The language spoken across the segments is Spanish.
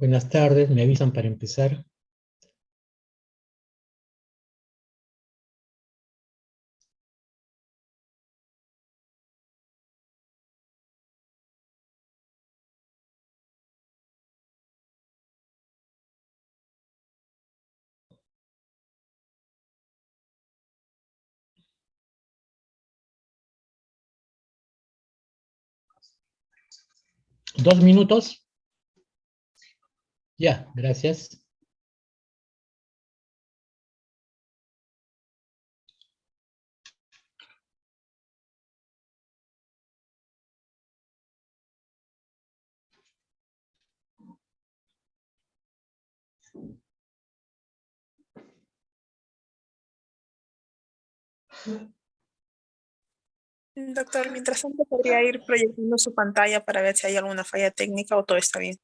Buenas tardes, me avisan para empezar. ¿2 minutos? Ya, gracias. Doctor, mientras tanto podría ir proyectando su pantalla para ver si hay alguna falla técnica o todo está bien.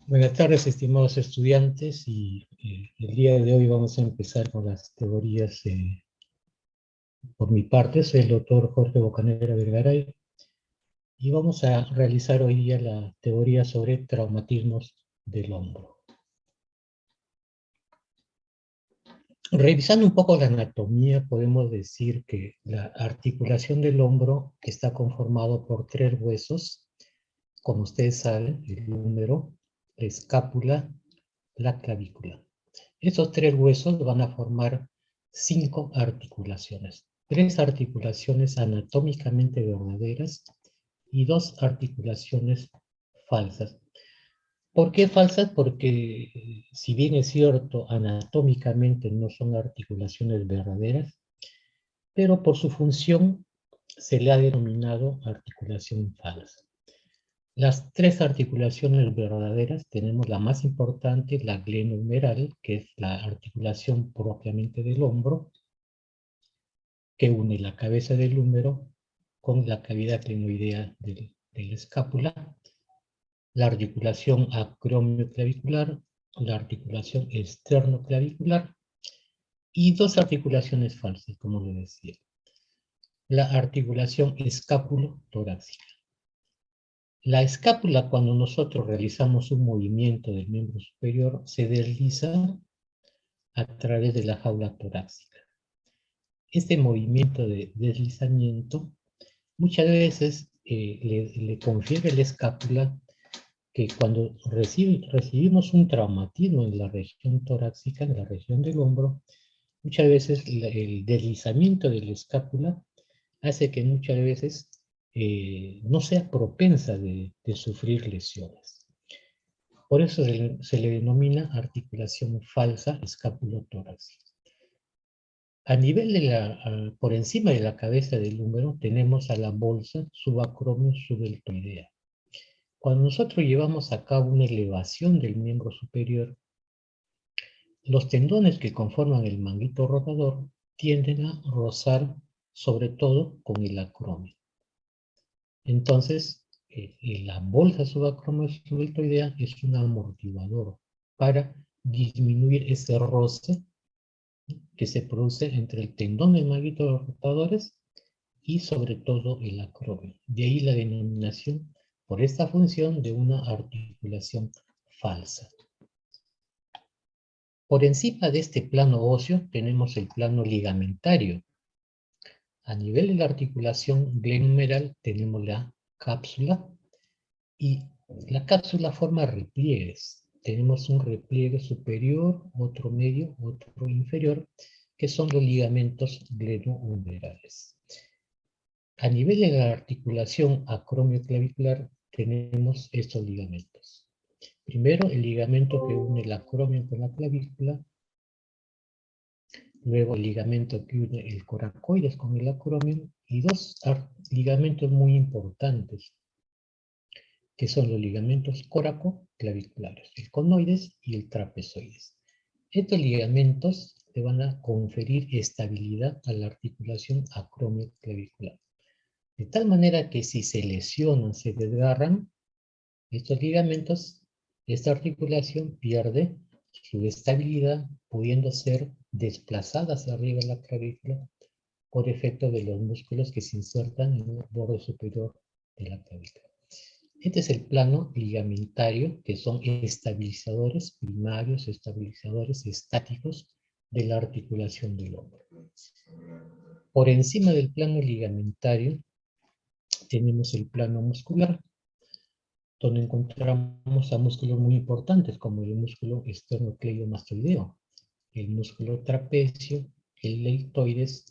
Buenas tardes, estimados estudiantes, y el día de hoy vamos a empezar con las teorías. Por mi parte, soy el doctor Jorge Bocanera Vergaray, y vamos a realizar hoy día la teoría sobre traumatismos del hombro. Revisando un poco la anatomía, podemos decir que la articulación del hombro está conformado por 3 huesos, como ustedes saben, el húmero, la escápula, la clavícula. Estos 3 huesos van a formar 5 articulaciones. 3 articulaciones anatómicamente verdaderas y 2 articulaciones falsas. ¿Por qué falsas? Porque si bien es cierto, anatómicamente no son articulaciones verdaderas, pero por su función se le ha denominado articulación falsa. Las 3 articulaciones verdaderas tenemos la más importante, la glenohumeral, que es la articulación propiamente del hombro, que une la cabeza del húmero con la cavidad glenoidea de la escápula, la articulación acromioclavicular, la articulación esternoclavicular y 2 articulaciones falsas, como les decía. La articulación escápulo-torácica. La escápula, cuando nosotros realizamos un movimiento del miembro superior, se desliza a través de la jaula torácica. Este movimiento de deslizamiento muchas veces le confiere a la escápula que cuando recibimos un traumatismo en la región torácica, en la región del hombro, muchas veces el deslizamiento de la escápula hace que muchas veces no sea propensa de sufrir lesiones. Por eso se le denomina articulación falsa escápulo-torácica. A nivel por encima de la cabeza del húmero tenemos a la bolsa subacromio-subdeltoidea. Cuando nosotros llevamos a cabo una elevación del miembro superior, los tendones que conforman el manguito rotador tienden a rozar sobre todo con el acromio. Entonces, la bolsa subacromio-subdeltoidea es un amortiguador para disminuir ese roce que se produce entre el tendón del manguito de los rotadores y sobre todo el acromion. De ahí la denominación por esta función de una articulación falsa. Por encima de este plano óseo tenemos el plano ligamentario. A nivel de la articulación glenohumeral tenemos la cápsula y la cápsula forma repliegues. Tenemos un repliegue superior, otro medio, otro inferior, que son los ligamentos glenohumerales. A nivel de la articulación acromioclavicular tenemos estos ligamentos. Primero, el ligamento que une el acromion con la clavícula. Luego, el ligamento que une el coracoides con el acromion. Y dos ligamentos muy importantes, que son los ligamentos coracoclaviculares, el conoides y el trapezoides. Estos ligamentos le van a conferir estabilidad a la articulación acromioclavicular. De tal manera que si se lesionan, se desgarran, estos ligamentos, esta articulación pierde su estabilidad, pudiendo ser desplazada hacia arriba de la clavícula por efecto de los músculos que se insertan en el borde superior de la clavícula. Este es el plano ligamentario, que son estabilizadores primarios, estabilizadores estáticos de la articulación del hombro. Por encima del plano ligamentario tenemos el plano muscular, donde encontramos a músculos muy importantes, como el músculo esternocleidomastoideo, el músculo trapecio, el deltoides,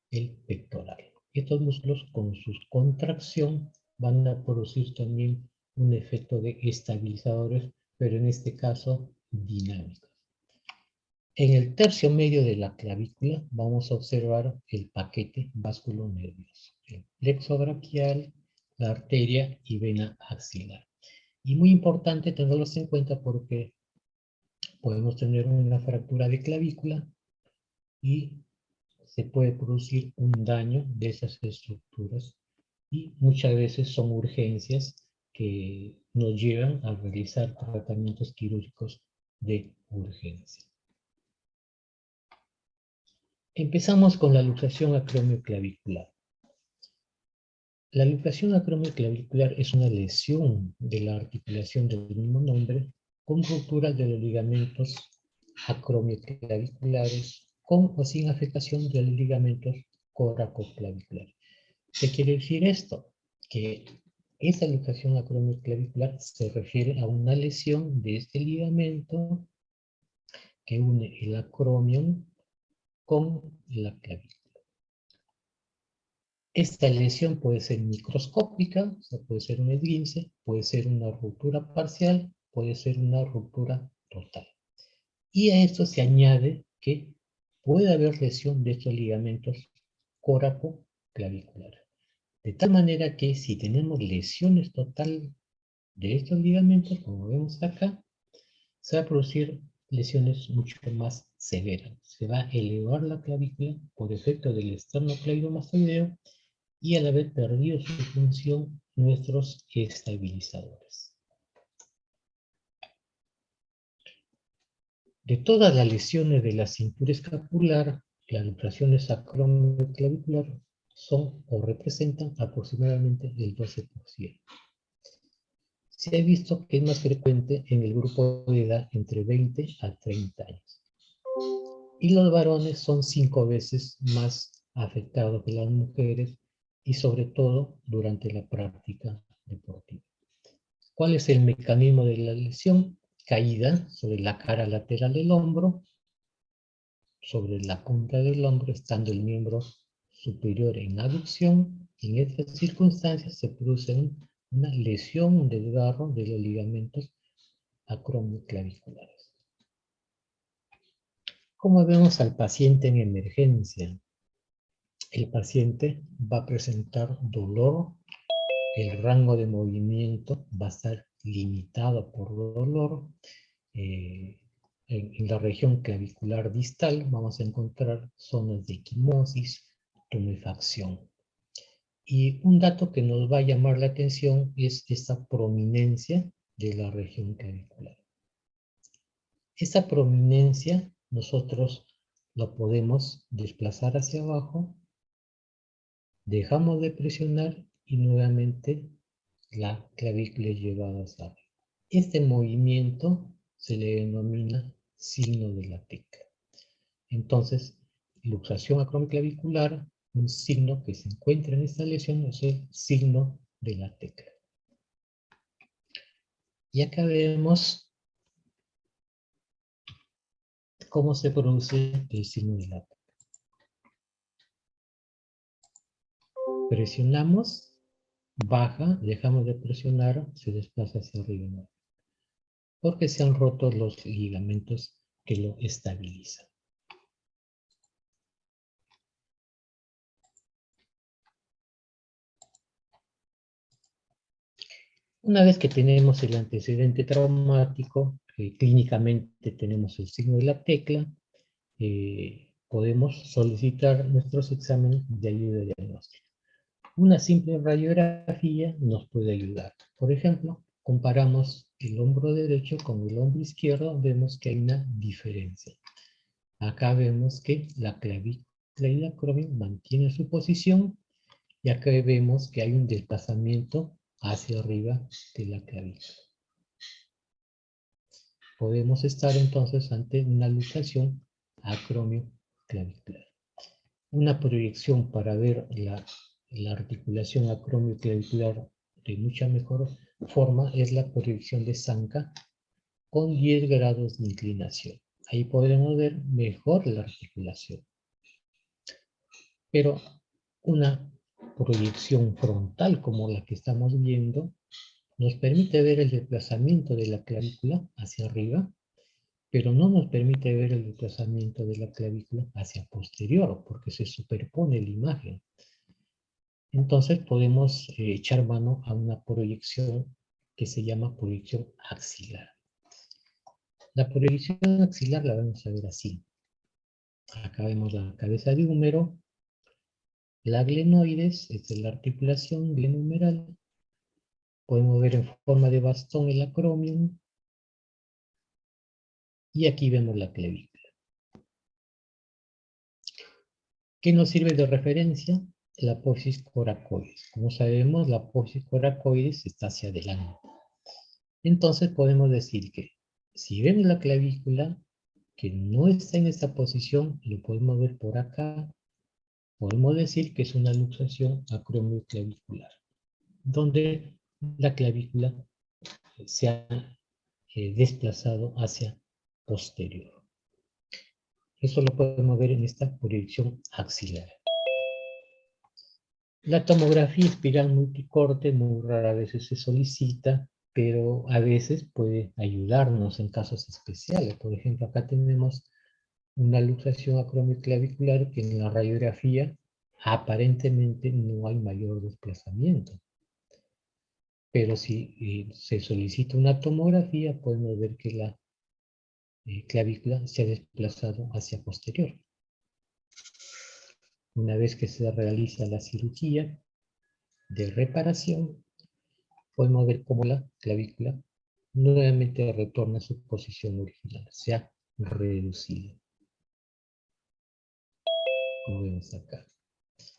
el pectoral. Estos músculos, con su contracción, van a producir también un efecto de estabilizadores, pero en este caso dinámicos. En el tercio medio de la clavícula vamos a observar el paquete vasculonervioso, el plexo braquial, la arteria y vena axilar. Y muy importante tenerlos en cuenta porque podemos tener una fractura de clavícula y se puede producir un daño de esas estructuras y muchas veces son urgencias que nos llevan a realizar tratamientos quirúrgicos de urgencia. Empezamos con la luxación acromioclavicular. La luxación acromioclavicular es una lesión de la articulación del mismo nombre con ruptura de los ligamentos acromioclaviculares con o sin afectación de los ligamentos coracoclaviculares. ¿Qué quiere decir esto? Que esa luxación acromioclavicular se refiere a una lesión de este ligamento que une el acromion con la clavícula. Esta lesión puede ser microscópica, o sea, puede ser un esguince, puede ser una ruptura parcial, puede ser una ruptura total. Y a esto se añade que puede haber lesión de estos ligamentos coracoclaviculares. De tal manera que si tenemos lesiones total de estos ligamentos, como vemos acá, se va a producir lesiones mucho más severas. Se va a elevar la clavícula por efecto del esternocleidomastoideo y al haber perdido su función nuestros estabilizadores. De todas las lesiones de la cintura escapular, las luxaciones acromioclavicular son o representan aproximadamente el 12%. Se ha visto que es más frecuente en el grupo de edad entre 20 a 30 años. Y los varones son 5 veces más afectados que las mujeres y sobre todo durante la práctica deportiva. ¿Cuál es el mecanismo de la lesión? Caída sobre la cara lateral del hombro, sobre la punta del hombro, estando el miembro superior en aducción. En estas circunstancias se produce una lesión, un desgarro de los ligamentos acromioclaviculares. ¿Cómo vemos al paciente en emergencia? El paciente va a presentar dolor, el rango de movimiento va a estar limitado por dolor. En la región clavicular distal vamos a encontrar zonas de equimosis, tumefacción. Y un dato que nos va a llamar la atención es esta prominencia de la región clavicular. Esta prominencia nosotros lo podemos desplazar hacia abajo, dejamos de presionar y nuevamente la clavícula es llevada hacia arriba. Este movimiento se le denomina signo de la tecla. Entonces, luxación acromioclavicular, un signo que se encuentra en esta lesión es el signo de la tecla. Y acá vemos cómo se produce el signo de la tecla. Presionamos, baja, dejamos de presionar, se desplaza hacia arriba, porque se han roto los ligamentos que lo estabilizan. Una vez que tenemos el antecedente traumático, clínicamente tenemos el signo de la tecla, podemos solicitar nuestros exámenes de ayuda diagnóstica. Una simple radiografía nos puede ayudar. Por ejemplo, comparamos el hombro derecho con el hombro izquierdo, vemos que hay una diferencia. Acá vemos que la clavícula y la acromio mantienen su posición, y acá vemos que hay un desplazamiento hacia arriba de la clavícula. Podemos estar entonces ante una luxación acromioclavicular. Una proyección para ver la articulación acromioclavicular de mucha mejor forma es la proyección de Zanca con 10 grados de inclinación. Ahí podremos ver mejor la articulación. Pero una proyección frontal como la que estamos viendo nos permite ver el desplazamiento de la clavícula hacia arriba, pero no nos permite ver el desplazamiento de la clavícula hacia posterior, porque se superpone la imagen. Entonces podemos echar mano a una proyección que se llama proyección axilar. La proyección axilar la vamos a ver así. Acá vemos la cabeza de húmero, la glenoides, esta es la articulación glenohumeral. Podemos ver en forma de bastón el acromion. Y aquí vemos la clavícula. ¿Qué nos sirve de referencia? La apófisis coracoides. Como sabemos, la apófisis coracoides está hacia adelante. Entonces podemos decir que si vemos la clavícula que no está en esta posición, lo podemos ver por acá, podemos decir que es una luxación acromioclavicular, donde la clavícula se ha desplazado hacia posterior. Eso lo podemos ver en esta proyección axilar. La tomografía espiral multicorte muy rara vez se solicita, pero a veces puede ayudarnos en casos especiales. Por ejemplo, acá tenemos una luxación acromioclavicular que en la radiografía aparentemente no hay mayor desplazamiento. Pero si se solicita una tomografía, podemos ver que la clavícula se ha desplazado hacia posterior. Una vez que se realiza la cirugía de reparación, podemos ver cómo la clavícula nuevamente retorna a su posición original, se ha reducido. Como vemos acá.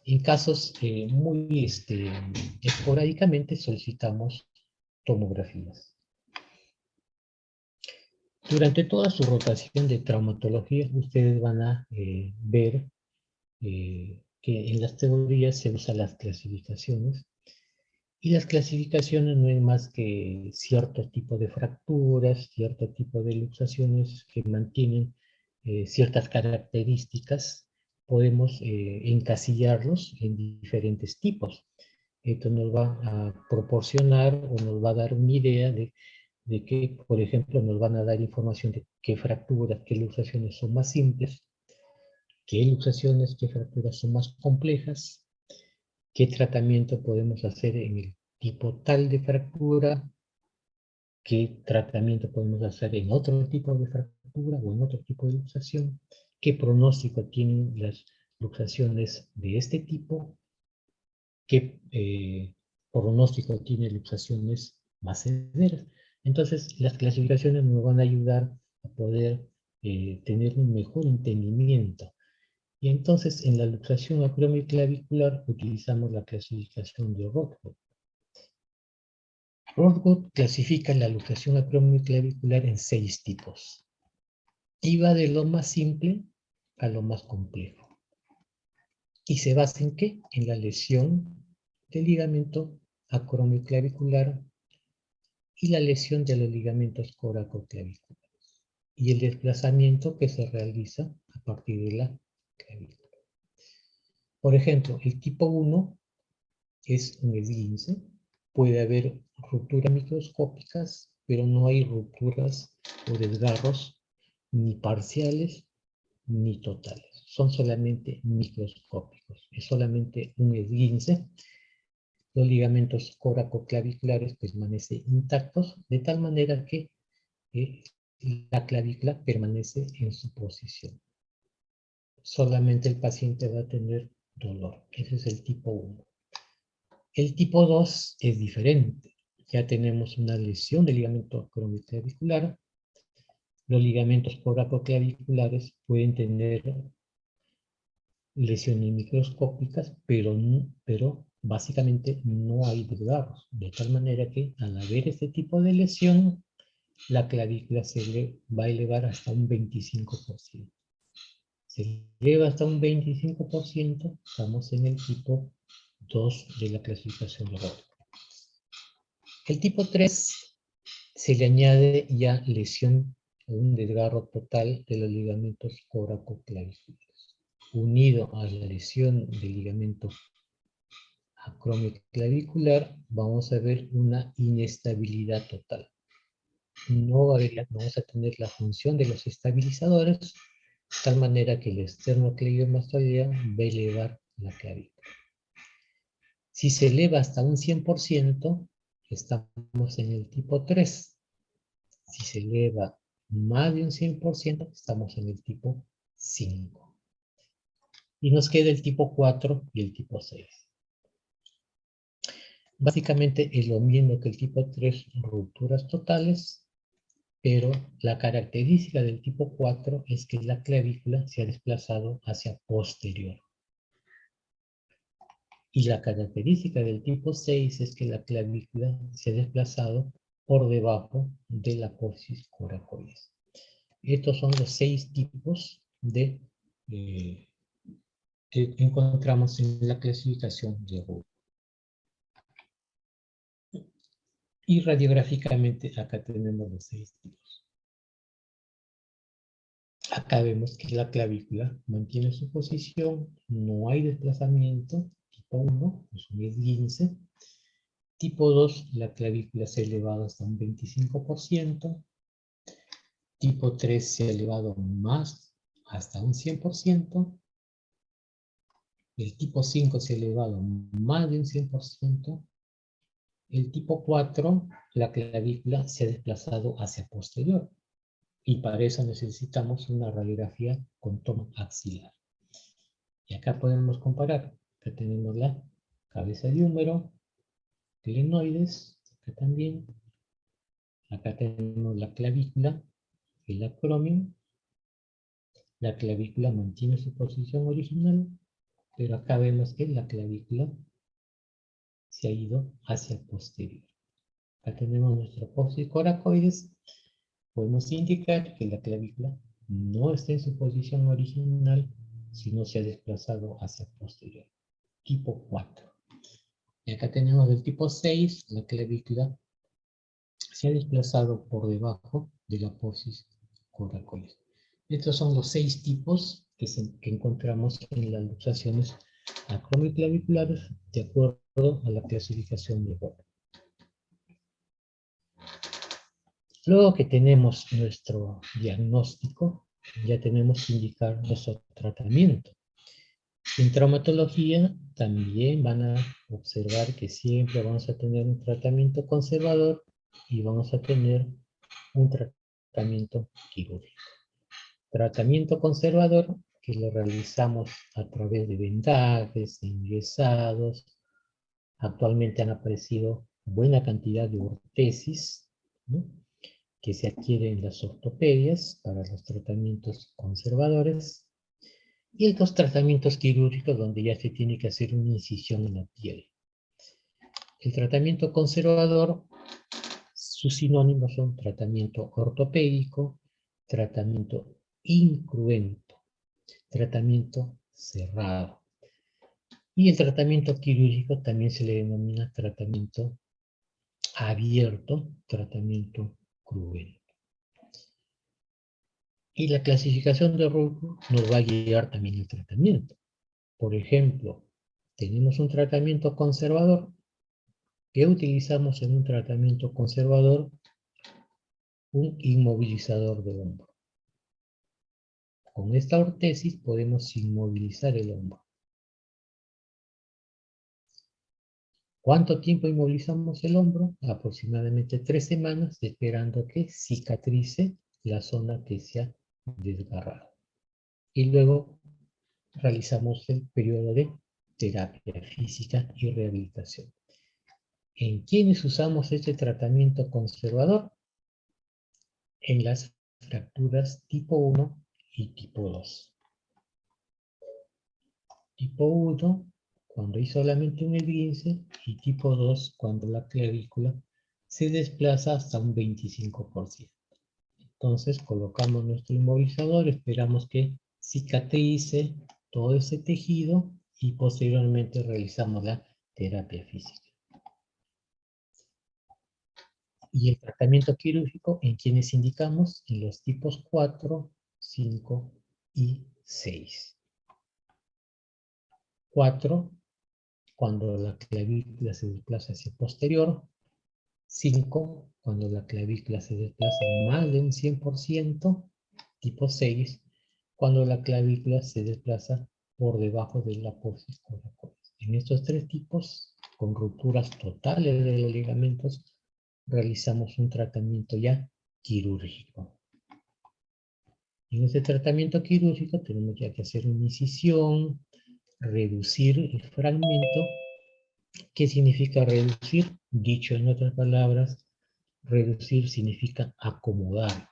En casos muy esporádicamente solicitamos tomografías. Durante toda su rotación de traumatología, ustedes van a ver que en las teorías se usan las clasificaciones, y las clasificaciones no es más que cierto tipo de fracturas, cierto tipo de luxaciones que mantienen ciertas características. Podemos encasillarlos en diferentes tipos. Esto nos va a proporcionar o nos va a dar una idea de que, por ejemplo, nos van a dar información de qué fracturas, qué luxaciones son más simples, qué luxaciones, qué fracturas son más complejas, qué tratamiento podemos hacer en el tipo tal de fractura, qué tratamiento podemos hacer en otro tipo de fractura o en otro tipo de luxación, qué pronóstico tienen las luxaciones de este tipo, qué pronóstico tienen luxaciones más severas. Entonces, las clasificaciones nos van a ayudar a poder tener un mejor entendimiento. Y entonces en la luxación acromioclavicular utilizamos la clasificación de Rothbard. Rothbard clasifica la luxación acromioclavicular en 6 tipos. Y va de lo más simple a lo más complejo. ¿Y se basa en qué? En la lesión del ligamento acromioclavicular y la lesión de los ligamentos coracoclaviculares. Y el desplazamiento que se realiza a partir de la clavícula. Por ejemplo, el tipo 1 es un esguince. Puede haber rupturas microscópicas, pero no hay rupturas o desgarros ni parciales ni totales. Son solamente microscópicos. Es solamente un esguince. Los ligamentos coracoclaviculares permanecen intactos, de tal manera que la clavícula permanece en su posición. Solamente el paciente va a tener dolor. Ese es el tipo 1. El tipo 2 es diferente. Ya tenemos una lesión del ligamento acromioclavicular. Los ligamentos coracoclaviculares pueden tener lesiones microscópicas, pero básicamente no hay desgarros. De tal manera que al haber este tipo de lesión, la clavícula se va a elevar hasta un 25%. Se eleva hasta un 25%, estamos en el tipo 2 de la clasificación de Roth. El tipo 3 se le añade ya lesión o un desgarro total de los ligamentos coracoclaviculares, unido a la lesión del ligamento acromioclavicular, vamos a ver una inestabilidad total. No vamos a tener la función de los estabilizadores, de tal manera que el esternocleidomastoidea va a elevar la clavícula. Si se eleva hasta un 100%, estamos en el tipo 3. Si se eleva más de un 100%, estamos en el tipo 5. Y nos queda el tipo 4 y el tipo 6. Básicamente es lo mismo que el tipo 3, rupturas totales, pero la característica del tipo 4 es que la clavícula se ha desplazado hacia posterior. Y la característica del tipo 6 es que la clavícula se ha desplazado por debajo de la apófisis coracoides. Estos son los 6 tipos que encontramos en la clasificación de Roth. Y radiográficamente acá tenemos los 6 tipos. Acá vemos que la clavícula mantiene su posición, no hay desplazamiento. Tipo 1 es un esguince. Tipo 2, la clavícula se ha elevado hasta un 25%. Tipo 3 se ha elevado más, hasta un 100%. El tipo 5 se ha elevado más de un 100%. El tipo 4, la clavícula se ha desplazado hacia posterior. Y para eso necesitamos una radiografía con toma axilar. Y acá podemos comparar. Acá tenemos la cabeza de húmero, glenoides, acá también. Acá tenemos la clavícula, el acromion. La clavícula mantiene su posición original, pero acá vemos que la clavícula se ha ido hacia posterior. Acá tenemos nuestro apófisis coracoides. Podemos indicar que la clavícula no está en su posición original, sino se ha desplazado hacia posterior. Tipo 4. Y acá tenemos el tipo 6, la clavícula se ha desplazado por debajo de la apófisis coracoides. Estos son los 6 tipos que encontramos en las luxaciones acromioclaviculares de acuerdo a la clasificación de Roth. Luego que tenemos nuestro diagnóstico, ya tenemos que indicar nuestro tratamiento. En traumatología también van a observar que siempre vamos a tener un tratamiento conservador y vamos a tener un tratamiento quirúrgico. Tratamiento conservador que lo realizamos a través de vendajes, enyesados. Actualmente han aparecido buena cantidad de ortesis, ¿no?, que se adquiere en las ortopedias para los tratamientos conservadores, y los tratamientos quirúrgicos donde ya se tiene que hacer una incisión en la piel. El tratamiento conservador, sus sinónimos son tratamiento ortopédico, tratamiento incruento, tratamiento cerrado. Y el tratamiento quirúrgico también se le denomina tratamiento abierto, tratamiento cruento. Y la clasificación de Roux nos va a guiar también el tratamiento. Por ejemplo, tenemos un tratamiento conservador. ¿Qué utilizamos en un tratamiento conservador? Un inmovilizador de hombro. Con esta ortesis podemos inmovilizar el hombro. ¿Cuánto tiempo inmovilizamos el hombro? Aproximadamente 3 semanas, esperando que cicatrice la zona que se ha desgarrado. Y luego realizamos el periodo de terapia física y rehabilitación. ¿En quiénes usamos este tratamiento conservador? En las fracturas tipo 1 y tipo 2. Tipo 1, cuando hay solamente un esguince, y tipo 2, cuando la clavícula se desplaza hasta un 25%. Entonces colocamos nuestro inmovilizador, esperamos que cicatrice todo ese tejido y posteriormente realizamos la terapia física. Y el tratamiento quirúrgico, ¿en quienes indicamos? En los tipos 4, 5 y 6. 4, cuando la clavícula se desplaza hacia el posterior. 5, cuando la clavícula se desplaza más de un 100%. Tipo 6, cuando la clavícula se desplaza por debajo de la apófisis coracoides. En estos 3 tipos, con rupturas totales de los ligamentos, realizamos un tratamiento ya quirúrgico. En este tratamiento quirúrgico tenemos ya que hacer una incisión, reducir el fragmento. ¿Qué significa reducir? Dicho en otras palabras, reducir significa acomodar.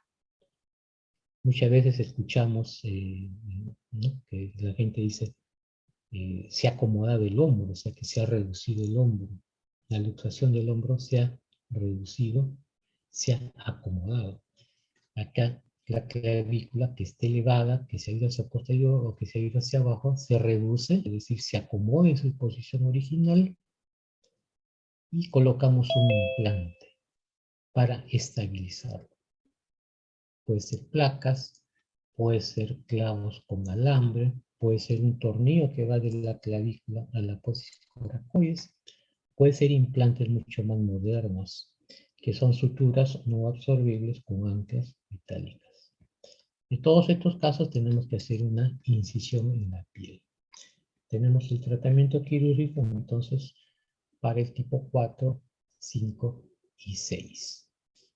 Muchas veces escuchamos ¿no? que la gente dice, se ha acomodado el hombro, o sea que se ha reducido el hombro. La luxación del hombro se ha reducido, se ha acomodado. Acá la clavícula que esté elevada, que se ha ido hacia posterior o que se ha ido hacia abajo, se reduce, es decir, se acomoda en su posición original y colocamos un implante para estabilizarlo. Puede ser placas, puede ser clavos con alambre, puede ser un tornillo que va de la clavícula a la apófisis coracoides, puede ser implantes mucho más modernos, que son suturas no absorbibles con anclas metálicas. En todos estos casos tenemos que hacer una incisión en la piel. Tenemos el tratamiento quirúrgico, entonces, para el tipo 4, 5 y 6,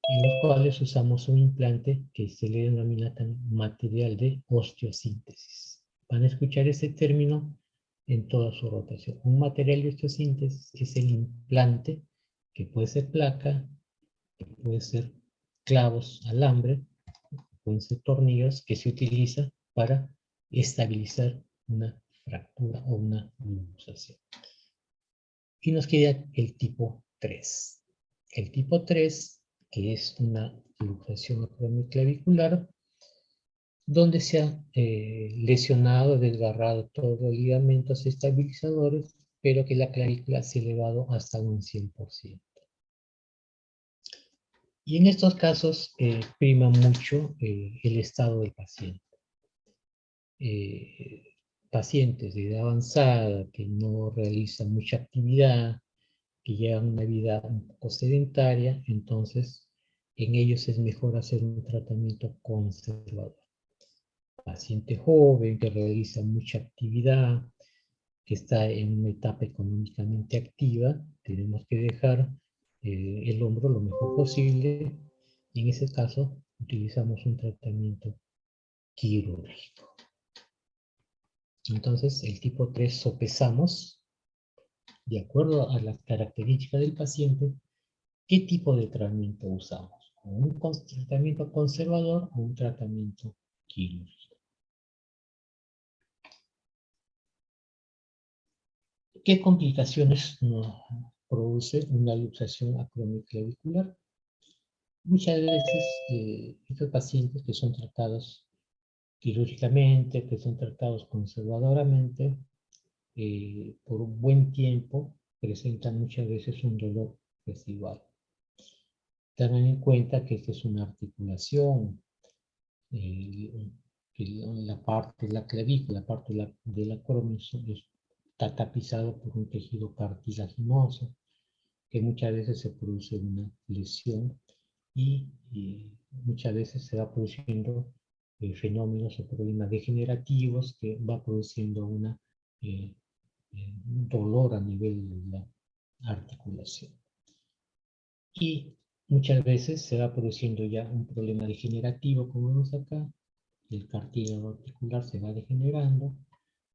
en los cuales usamos un implante que se le denomina material de osteosíntesis. Van a escuchar ese término en toda su rotación. Un material de osteosíntesis es el implante que puede ser placa, que puede ser clavos, alambre, pueden ser tornillos que se utiliza para estabilizar una fractura o una luxación. Y nos queda el tipo 3. El tipo 3, que es una luxación acromioclavicular, donde se ha lesionado, desgarrado todos los ligamentos estabilizadores, pero que la clavícula se ha elevado hasta un 100%. Y en estos casos prima mucho el estado del paciente. Pacientes de edad avanzada que no realizan mucha actividad, que llevan una vida un poco sedentaria, entonces en ellos es mejor hacer un tratamiento conservador. Paciente joven que realiza mucha actividad, que está en una etapa económicamente activa, tenemos que dejar el hombro lo mejor posible, y en ese caso utilizamos un tratamiento quirúrgico. Entonces, el tipo 3 sopesamos, de acuerdo a las características del paciente, qué tipo de tratamiento usamos. un tratamiento conservador o un tratamiento quirúrgico. ¿Qué complicaciones nos produce una luxación acromioclavicular? Muchas veces estos pacientes que son tratados quirúrgicamente, que son tratados conservadoramente, por un buen tiempo, presentan muchas veces un dolor residual. Tengan en cuenta que esta es una articulación, que la parte de la clavícula, la parte de la acromio está tapizado por un tejido cartilaginoso, que muchas veces se produce una lesión y muchas veces se va produciendo fenómenos o problemas degenerativos que va produciendo un dolor a nivel de la articulación. Y muchas veces se va produciendo ya un problema degenerativo, como vemos acá, el cartílago articular se va degenerando,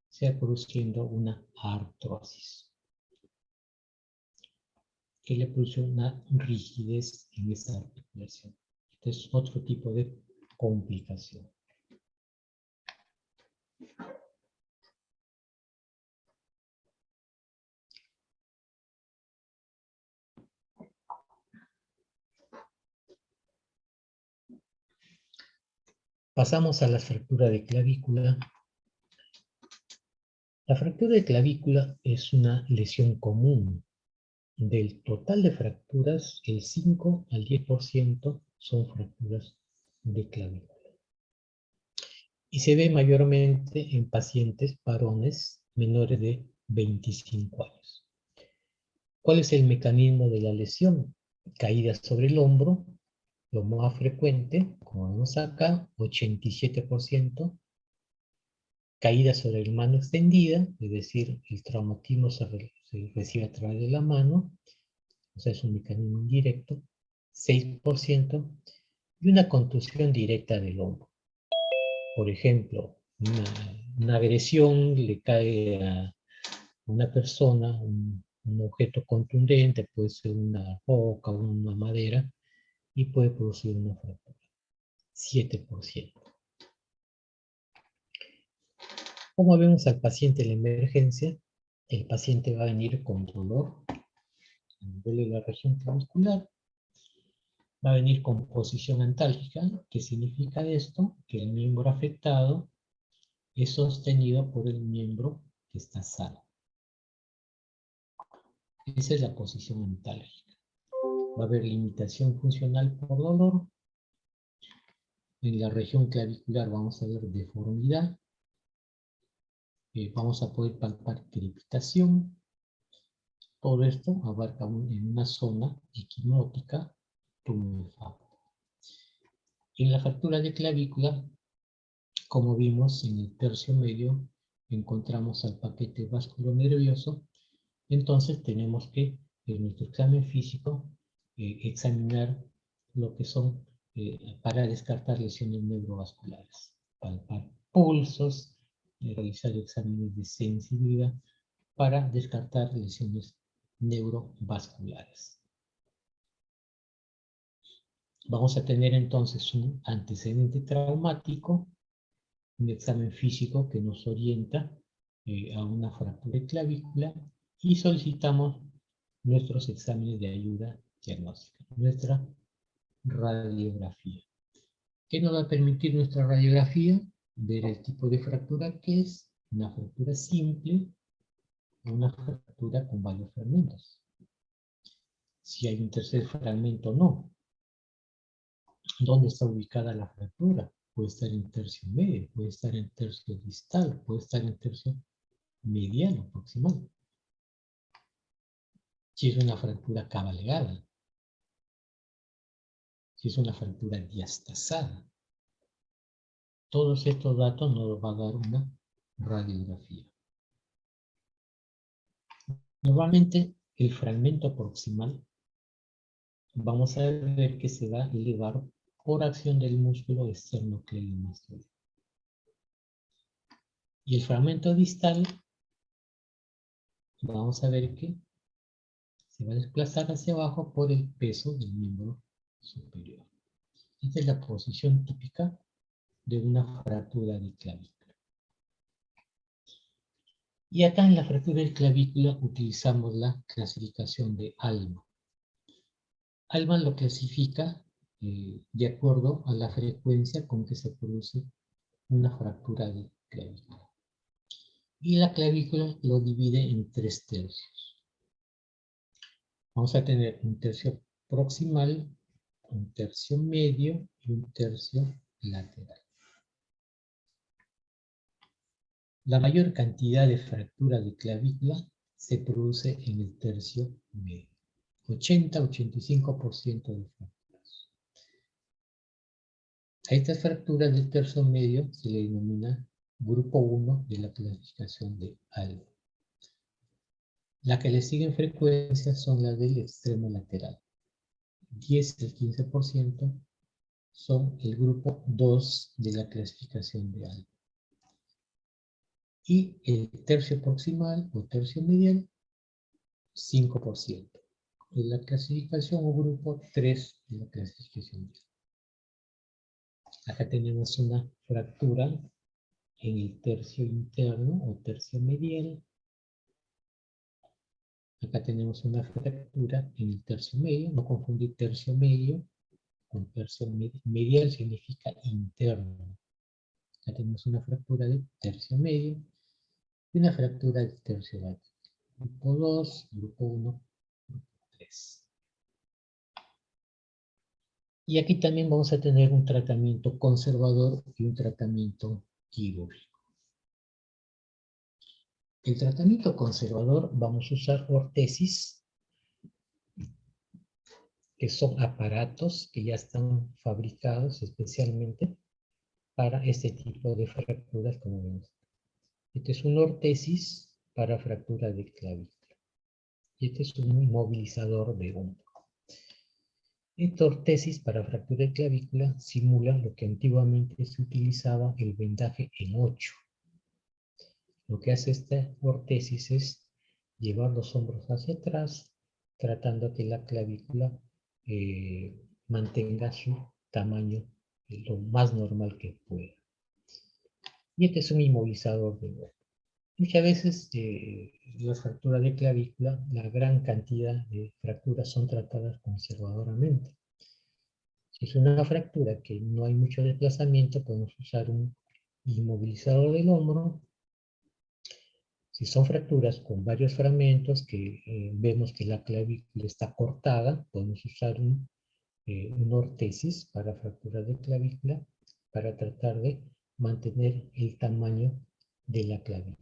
se va produciendo una artrosis, que le produce una rigidez en esa articulación. Este es otro tipo de complicación. Pasamos a la fractura de clavícula. La fractura de clavícula es una lesión común. Del total de fracturas, el 5 al 10% son fracturas de clavícula. Y se ve mayormente en pacientes varones menores de 25 años. ¿Cuál es el mecanismo de la lesión? Caída sobre el hombro, lo más frecuente, como vemos acá, 87%. Caída sobre la mano extendida, es decir, el traumatismo se recibe a través de la mano, o sea, es un mecanismo indirecto, 6%, y una contusión directa del hombro. Por ejemplo, una agresión le cae a una persona, un objeto contundente, puede ser una roca, una madera, y puede producir una fractura, 7%. Como vemos al paciente en la emergencia, el paciente va a venir con dolor a nivel de la región clavicular, va a venir con posición antálgica. ¿Qué significa esto? Que el miembro afectado es sostenido por el miembro que está sano. Esa es la posición antálgica. Va a haber limitación funcional por dolor. En la región clavicular vamos a ver deformidad. Vamos a poder palpar crepitación. Todo esto abarca en una zona equinótica tumefacta. En la fractura de clavícula, como vimos en el tercio medio, encontramos al paquete vasculonervioso. Entonces tenemos que, en nuestro examen físico, examinar lo que son, para descartar lesiones neurovasculares, palpar pulsos, realizar exámenes de sensibilidad para descartar lesiones neurovasculares. Vamos a tener entonces un antecedente traumático, un examen físico que nos orienta a una fractura de clavícula y solicitamos nuestros exámenes de ayuda diagnóstica, nuestra radiografía. ¿Qué nos va a permitir nuestra radiografía? Ver el tipo de fractura que es, una fractura simple o una fractura con varios fragmentos. Si hay un tercer fragmento o no. ¿Dónde está ubicada la fractura? Puede estar en tercio medio, puede estar en tercio distal, puede estar en tercio mediano proximal. Si es una fractura cabalgada, si es una fractura diastasada. Todos estos datos nos va a dar una radiografía. Normalmente el fragmento proximal vamos a ver que se va a elevar por acción del músculo esternocleidomastoideo. Y el fragmento distal vamos a ver que se va a desplazar hacia abajo por el peso del miembro superior. Esta es la posición típica de una fractura de clavícula. Y acá en la fractura de clavícula utilizamos la clasificación de Allman. Allman lo clasifica de acuerdo a la frecuencia con que se produce una fractura de clavícula. Y la clavícula lo divide en 3 tercios. Vamos a tener un tercio proximal, un tercio medio y un tercio lateral. La mayor cantidad de fracturas de clavícula se produce en el tercio medio. 80-85% de fracturas. A estas fracturas del tercio medio se le denomina grupo 1 de la clasificación de Allman. Las que le siguen frecuencia son las del extremo lateral. 10 al 15% son el grupo 2 de la clasificación de Allman. Y el tercio proximal o tercio medial, 5%. De la clasificación o grupo 3 de la clasificación de Allman. Acá tenemos una fractura en el tercio interno o tercio medial. Acá tenemos una fractura en el tercio medio. No confundir tercio medio con tercio medial, significa interno. Acá tenemos una fractura de tercio medio y una fractura del tercio lateral. Grupo 2, grupo 1, grupo 3. Y aquí también vamos a tener un tratamiento conservador y un tratamiento quirúrgico. El tratamiento conservador vamos a usar ortesis, que son aparatos que ya están fabricados especialmente para este tipo de fracturas, como vemos. Este es una ortesis para fractura de clavícula. Y este es un inmovilizador de hombro. Esta ortesis para fractura de clavícula simula lo que antiguamente se utilizaba el vendaje en 8. Lo que hace esta ortesis es llevar los hombros hacia atrás, tratando que la clavícula mantenga su tamaño lo más normal que pueda. Y este es un inmovilizador de hombro. Muchas veces las fracturas de clavícula, la gran cantidad de fracturas son tratadas conservadoramente. Si es una fractura que no hay mucho desplazamiento, podemos usar un inmovilizador del hombro. Si son fracturas con varios fragmentos que vemos que la clavícula está cortada, podemos usar una ortesis para fracturas de clavícula para tratar de mantener el tamaño de la clavícula.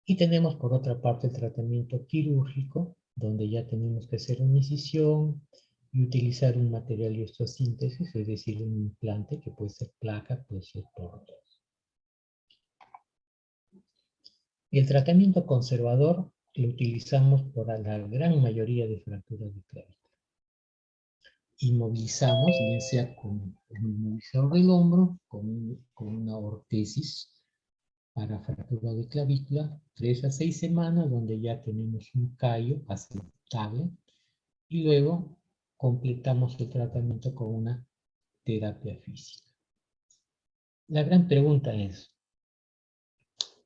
Y tenemos por otra parte el tratamiento quirúrgico, donde ya tenemos que hacer una incisión y utilizar un material de osteosíntesis, es decir, un implante que puede ser placa, puede ser prótesis. El tratamiento conservador lo utilizamos para la gran mayoría de fracturas de clavícula. Inmovilizamos, bien sea con un inmovilizador del hombro, con una ortesis para fractura de clavícula, 3 a 6 semanas, donde ya tenemos un callo aceptable, y luego completamos el tratamiento con una terapia física. La gran pregunta es,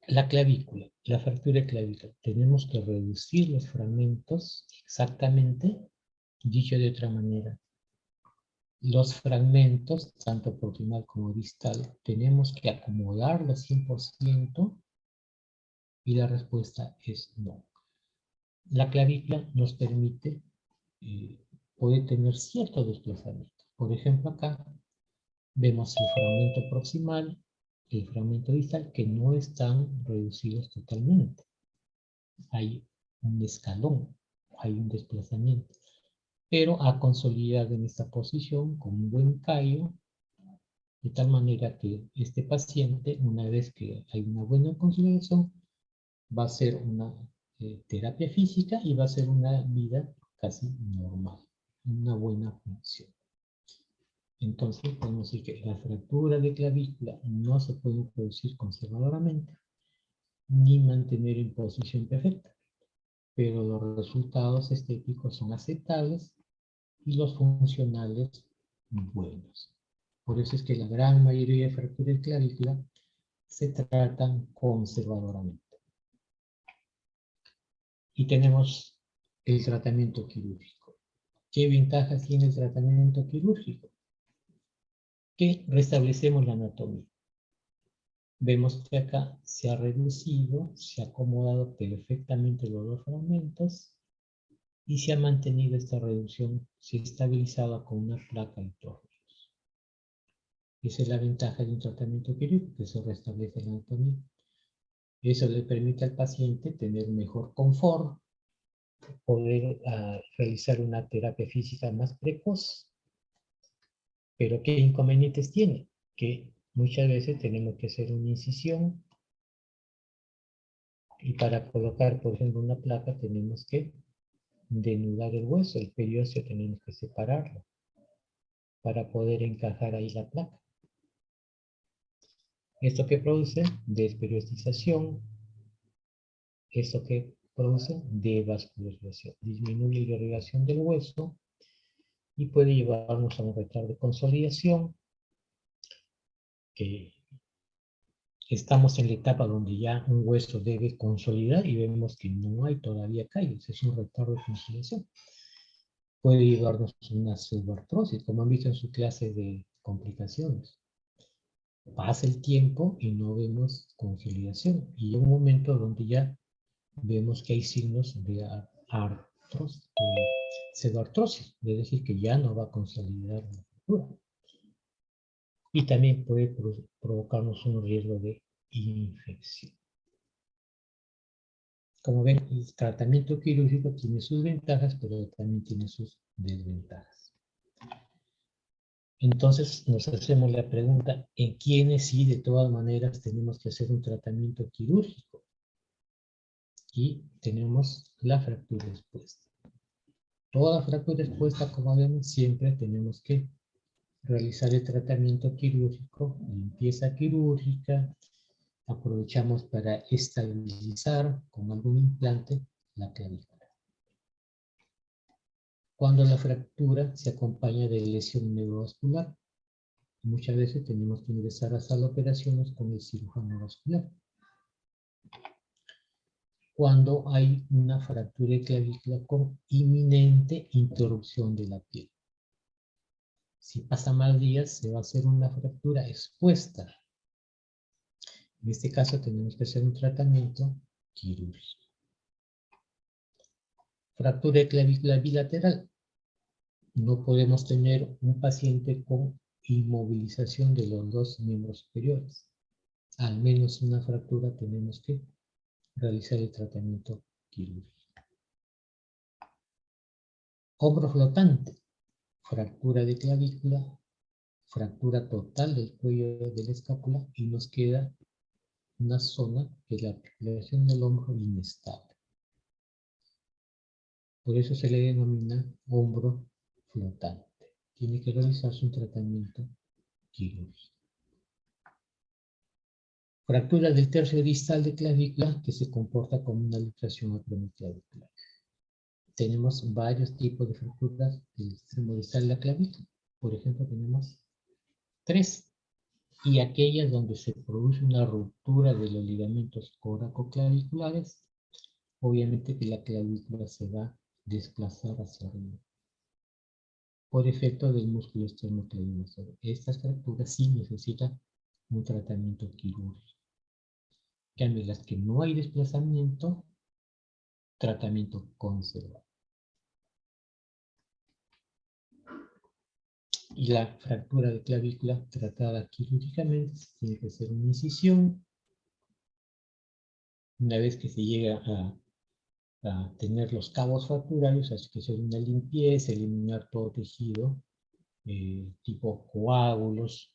la clavícula, la fractura de clavícula, ¿tenemos que reducir los fragmentos exactamente? Dicho de otra manera, los fragmentos, tanto proximal como distal, ¿tenemos que acomodarlos 100%? Y la respuesta es no. La clavícula nos permite, puede tener cierto desplazamiento. Por ejemplo, acá vemos el fragmento proximal y el fragmento distal que no están reducidos totalmente. Hay un escalón, hay un desplazamiento, pero ha consolidado en esta posición con un buen callo, de tal manera que este paciente, una vez que hay una buena consolidación, va a hacer una terapia física y va a hacer una vida casi normal, una buena función. Entonces podemos decir que la fractura de clavícula no se puede producir conservadoramente ni mantener en posición perfecta, pero los resultados estéticos son aceptables y los funcionales buenos. Por eso es que la gran mayoría de fracturas de clavícula se tratan conservadoramente. Y tenemos el tratamiento quirúrgico. ¿Qué ventajas tiene el tratamiento quirúrgico? Que restablecemos la anatomía. Vemos que acá se ha reducido, se ha acomodado perfectamente los dos fragmentos y se ha mantenido esta reducción, se ha estabilizado con una placa y tornillos. Esa es la ventaja de un tratamiento quirúrgico, que se restablece la anatomía. Eso le permite al paciente tener mejor confort, poder realizar una terapia física más precoz. Pero ¿qué inconvenientes tiene? Que muchas veces tenemos que hacer una incisión y para colocar, por ejemplo, una placa tenemos que denudar el hueso, el periósteo tenemos que separarlo para poder encajar ahí la placa. ¿Esto qué produce? Desperiodización. ¿Esto qué produce? Devascularización. Disminuye la irrigación del hueso y puede llevarnos a un retardo de consolidación, que estamos en la etapa donde ya un hueso debe consolidar y vemos que no hay todavía callos, es un retardo de consolidación. Puede llevarnos a una pseudoartrosis, como han visto en su clase de complicaciones. Pasa el tiempo y no vemos consolidación. Y hay un momento donde ya vemos que hay signos de pseudoartrosis, es decir, que ya no va a consolidar la fractura. Y también puede provocarnos un riesgo de infección. Como ven, el tratamiento quirúrgico tiene sus ventajas, pero también tiene sus desventajas. Entonces nos hacemos la pregunta, ¿en quiénes sí de todas maneras tenemos que hacer un tratamiento quirúrgico? Y tenemos la fractura expuesta. Toda fractura expuesta, como vemos, siempre tenemos que realizar el tratamiento quirúrgico, limpieza quirúrgica, aprovechamos para estabilizar con algún implante la clavícula. Cuando la fractura se acompaña de lesión neurovascular, muchas veces tenemos que ingresar a sala de operaciones con el cirujano vascular. Cuando hay una fractura de clavícula con inminente interrupción de la piel. Si pasa más días, se va a hacer una fractura expuesta. En este caso tenemos que hacer un tratamiento quirúrgico. Fractura de clavícula bilateral. No podemos tener un paciente con inmovilización de los dos miembros superiores. Al menos una fractura tenemos que realizar el tratamiento quirúrgico. Hombro flotante, fractura de clavícula, fractura total del cuello de la escápula y nos queda una zona que es la articulación del hombro inestable. Por eso se le denomina hombro flotante. Tiene que realizarse un tratamiento quirúrgico. Fractura del tercio distal de clavícula que se comporta como una luxación acromioclavicular. Tenemos varios tipos de fracturas del extremo distal de la clavícula. Por ejemplo, tenemos 3. Y aquellas donde se produce una ruptura de los ligamentos coracoclaviculares, obviamente que la clavícula se va a desplazar hacia arriba por efecto del músculo esternocleidomastoideo. Estas fracturas sí necesitan un tratamiento quirúrgico. En cambio, las que no hay desplazamiento, tratamiento conservador. Y la fractura de clavícula tratada quirúrgicamente tiene que ser una incisión. Una vez que se llega a tener los cabos fracturarios, hay que hacer una limpieza, eliminar todo tejido, tipo coágulos,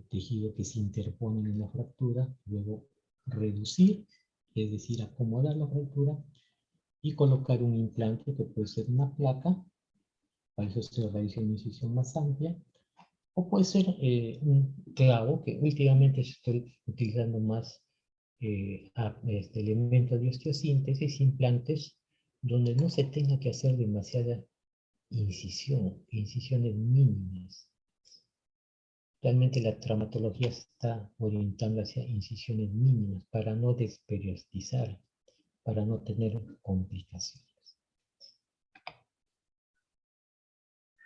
tejido que se interponen en la fractura, luego reducir, es decir, acomodar la fractura y colocar un implante que puede ser una placa, para eso se realiza una incisión más amplia, o puede ser un clavo, que últimamente se está utilizando más elementos de osteosíntesis, implantes, donde no se tenga que hacer demasiada incisiones mínimas. Realmente la traumatología se está orientando hacia incisiones mínimas para no desperiostizar, para no tener complicaciones.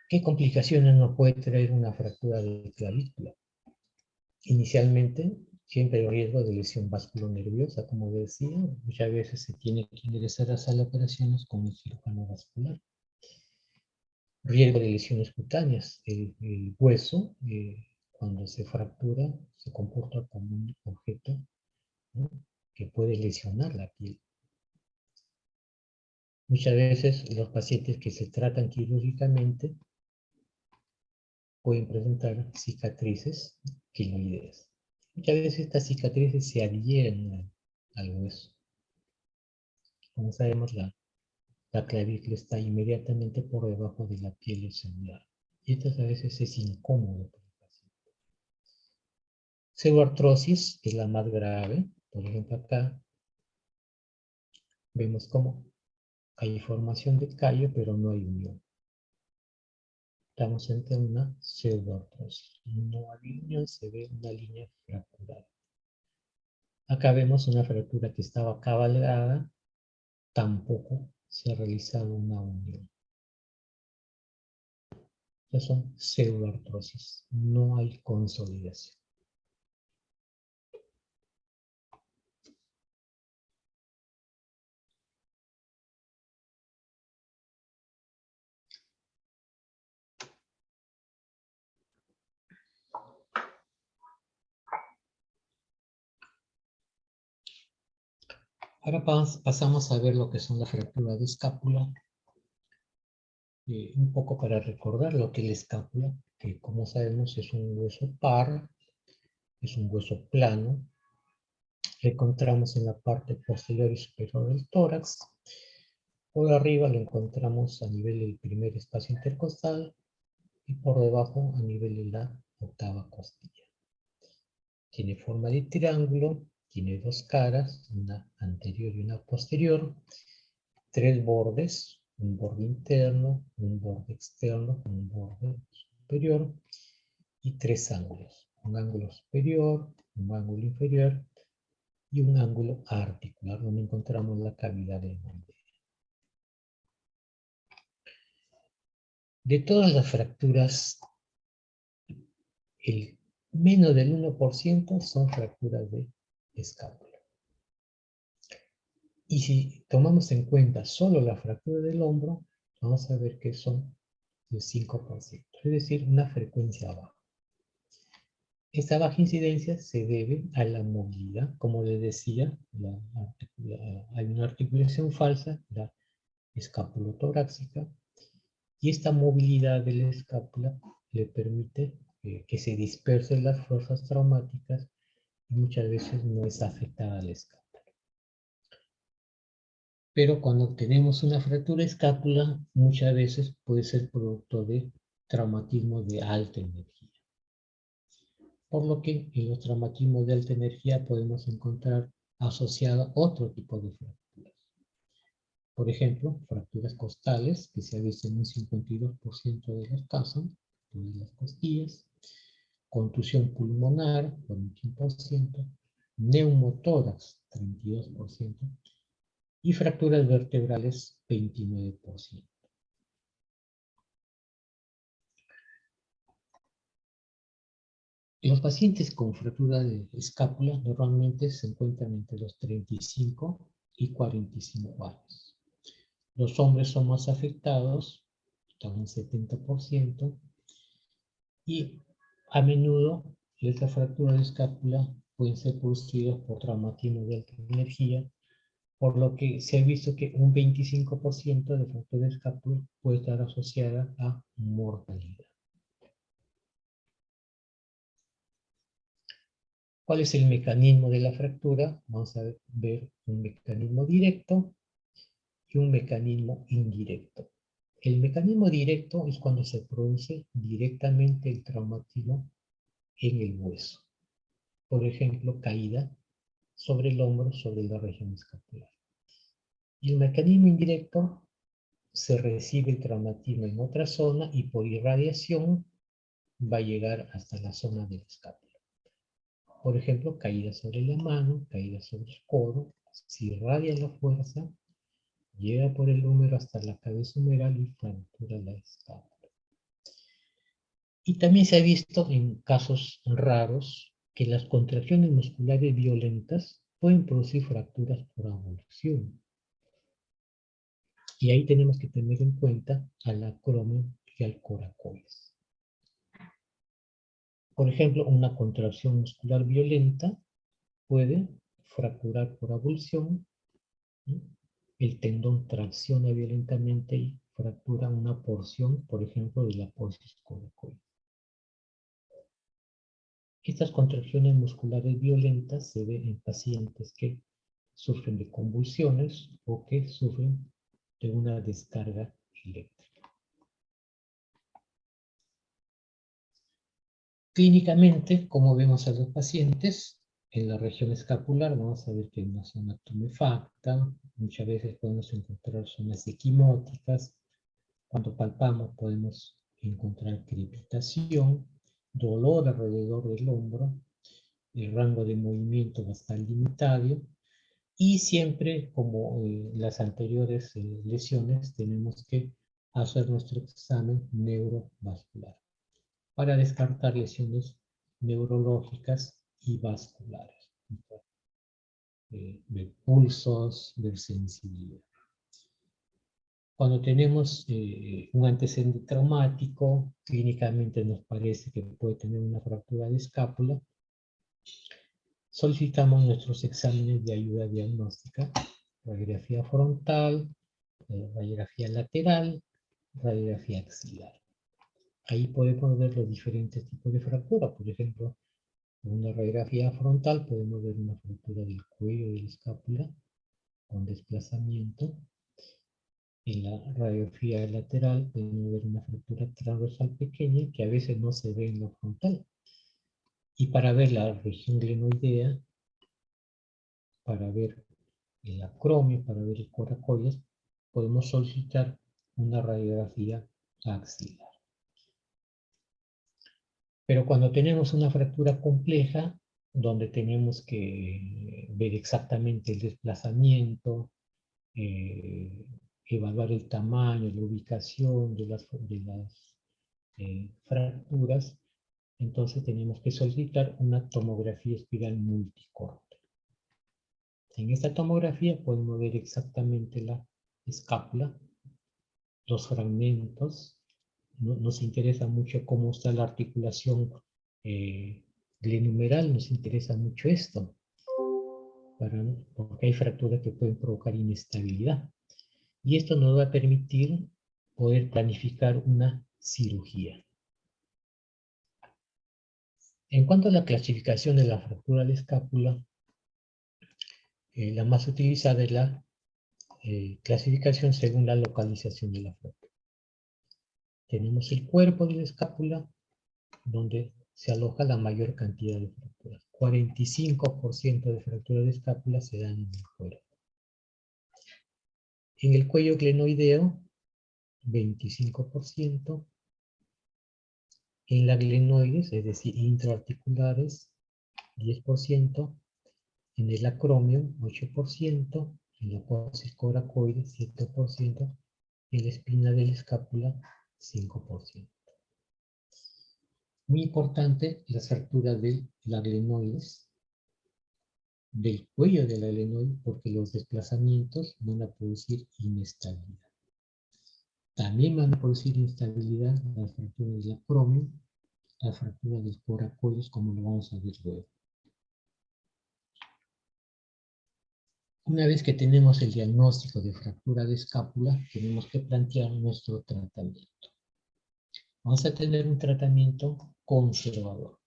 ¿Qué complicaciones nos puede traer una fractura de clavícula? Inicialmente, siempre hay riesgo de lesión vasculonerviosa, como decía. Muchas veces se tiene que ingresar a sala de operaciones con un cirujano vascular. Riesgo de lesiones cutáneas. El hueso, cuando se fractura, se comporta como un objeto, ¿no?, que puede lesionar la piel. Muchas veces los pacientes que se tratan quirúrgicamente pueden presentar cicatrices quimoideas. Muchas veces estas cicatrices se adhieren al hueso. Como sabemos, la clavícula está inmediatamente por debajo de la piel celular. Y esto a veces es incómodo para el paciente. Pseudoartrosis es la más grave. Por ejemplo, acá vemos cómo hay formación de callo, pero no hay unión. Estamos ante una pseudoartrosis. No hay unión, se ve una línea fracturada. Acá vemos una fractura que estaba cabalgada, tampoco se ha realizado una unión. Ya son pseudoartrosis, no hay consolidación. Ahora pasamos a ver lo que son las fracturas de escápula. Un poco para recordar lo que es la escápula, que como sabemos es un hueso par, es un hueso plano. Lo encontramos en la parte posterior y superior del tórax. Por arriba lo encontramos a nivel del primer espacio intercostal y por debajo a nivel de la octava costilla. Tiene forma de triángulo, tiene dos caras, una anterior y una posterior, tres bordes, un borde interno, un borde externo, un borde superior y tres ángulos. Un ángulo superior, un ángulo inferior y un ángulo articular donde encontramos la cavidad del molde. De todas las fracturas, el menos del 1% son fracturas de escápula. Y si tomamos en cuenta solo la fractura del hombro, vamos a ver que son el 5%, es decir, una frecuencia baja. Esta baja incidencia se debe a la movilidad, como les decía, hay una articulación falsa, la escapulotorácica, y esta movilidad de la escápula le permite que se dispersen las fuerzas traumáticas y muchas veces no es afectada la escápula. Pero cuando tenemos una fractura de escápula, muchas veces puede ser producto de traumatismo de alta energía. Por lo que en los traumatismos de alta energía podemos encontrar asociado otro tipo de fracturas. Por ejemplo, fracturas costales, que se ha visto en un 52% de los casos, de las costillas, contusión pulmonar, 41%, neumotórax, 32%, y fracturas vertebrales, 29%. Los pacientes con fractura de escápula normalmente se encuentran entre los 35 y 45 años. Los hombres son más afectados, están en 70%, y a menudo estas fracturas de escápula pueden ser producidas por traumatismo de alta energía, por lo que se ha visto que un 25% de fractura de escápula puede estar asociada a mortalidad. ¿Cuál es el mecanismo de la fractura? Vamos a ver un mecanismo directo y un mecanismo indirecto. El mecanismo directo es cuando se produce directamente el traumatismo en el hueso. Por ejemplo, caída sobre el hombro, sobre la región escapular. Y el mecanismo indirecto se recibe el traumatismo en otra zona y por irradiación va a llegar hasta la zona de la escápula. Por ejemplo, caída sobre la mano, caída sobre el codo, si irradia la fuerza, llega por el húmero hasta la cabeza humeral y fractura la escápula. Y también se ha visto en casos raros que las contracciones musculares violentas pueden producir fracturas por avulsión. Y ahí tenemos que tener en cuenta al acromio y al coracoides. Por ejemplo, una contracción muscular violenta puede fracturar por avulsión, ¿sí? El tendón tracciona violentamente y fractura una porción, por ejemplo, de la apófisis coracoide. Estas contracciones musculares violentas se ven en pacientes que sufren de convulsiones o que sufren de una descarga eléctrica. Clínicamente, como vemos a los pacientes, en la región escapular vamos a ver que hay una zona tumefacta, muchas veces podemos encontrar zonas equimóticas, cuando palpamos podemos encontrar crepitación, dolor alrededor del hombro, el rango de movimiento va a estar limitado, y siempre, como las anteriores lesiones, tenemos que hacer nuestro examen neurovascular para descartar lesiones neurológicas y vasculares, de pulsos, de sensibilidad. Cuando tenemos un antecedente traumático, clínicamente nos parece que puede tener una fractura de escápula, solicitamos nuestros exámenes de ayuda diagnóstica, radiografía frontal, radiografía lateral, radiografía axilar. Ahí podemos ver los diferentes tipos de fractura. Por ejemplo, en una radiografía frontal podemos ver una fractura del cuello de la escápula con desplazamiento. En la radiografía lateral podemos ver una fractura transversal pequeña que a veces no se ve en la frontal. Y para ver la región glenoidea, para ver el acromio, para ver el coracoides, podemos solicitar una radiografía axilar. Pero cuando tenemos una fractura compleja, donde tenemos que ver exactamente el desplazamiento, evaluar el tamaño, la ubicación de las fracturas, entonces tenemos que solicitar una tomografía espiral multicorte. En esta tomografía podemos ver exactamente la escápula, los fragmentos. Nos interesa mucho cómo está la articulación glenumeral, nos interesa mucho esto, porque hay fracturas que pueden provocar inestabilidad. Y esto nos va a permitir poder planificar una cirugía. En cuanto a la clasificación de la fractura de escápula, la más utilizada es la clasificación según la localización de la fractura. Tenemos el cuerpo de la escápula, donde se aloja la mayor cantidad de fracturas. 45% de fracturas de escápula se dan en el cuerpo. En el cuello glenoideo, 25%. En la glenoides, es decir, intraarticulares, 10%. En el acromio, 8%. En la apófisis coracoides, 7%. En la espina de la escápula, 5%. Muy importante, las fracturas de la glenoides, del cuello de la glenoide, porque los desplazamientos van a producir inestabilidad. También van a producir inestabilidad las fracturas del acromio, las fracturas del coracoides, como lo vamos a ver luego. Una vez que tenemos el diagnóstico de fractura de escápula, tenemos que plantear nuestro tratamiento. Vamos a tener un tratamiento conservador,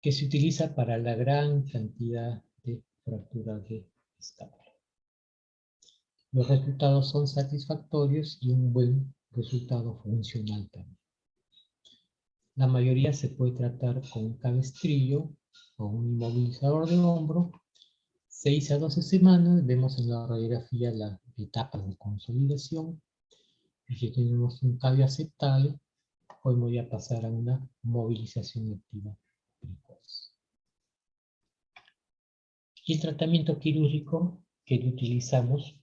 que se utiliza para la gran cantidad de fracturas de escápula. Los resultados son satisfactorios y un buen resultado funcional también. La mayoría se puede tratar con un cabestrillo o un inmovilizador de hombro. 6 a 12 semanas, vemos en la radiografía la etapas de consolidación. Y si tenemos un cambio aceptable, podemos ya pasar a una movilización activa precoz. Y el tratamiento quirúrgico que utilizamos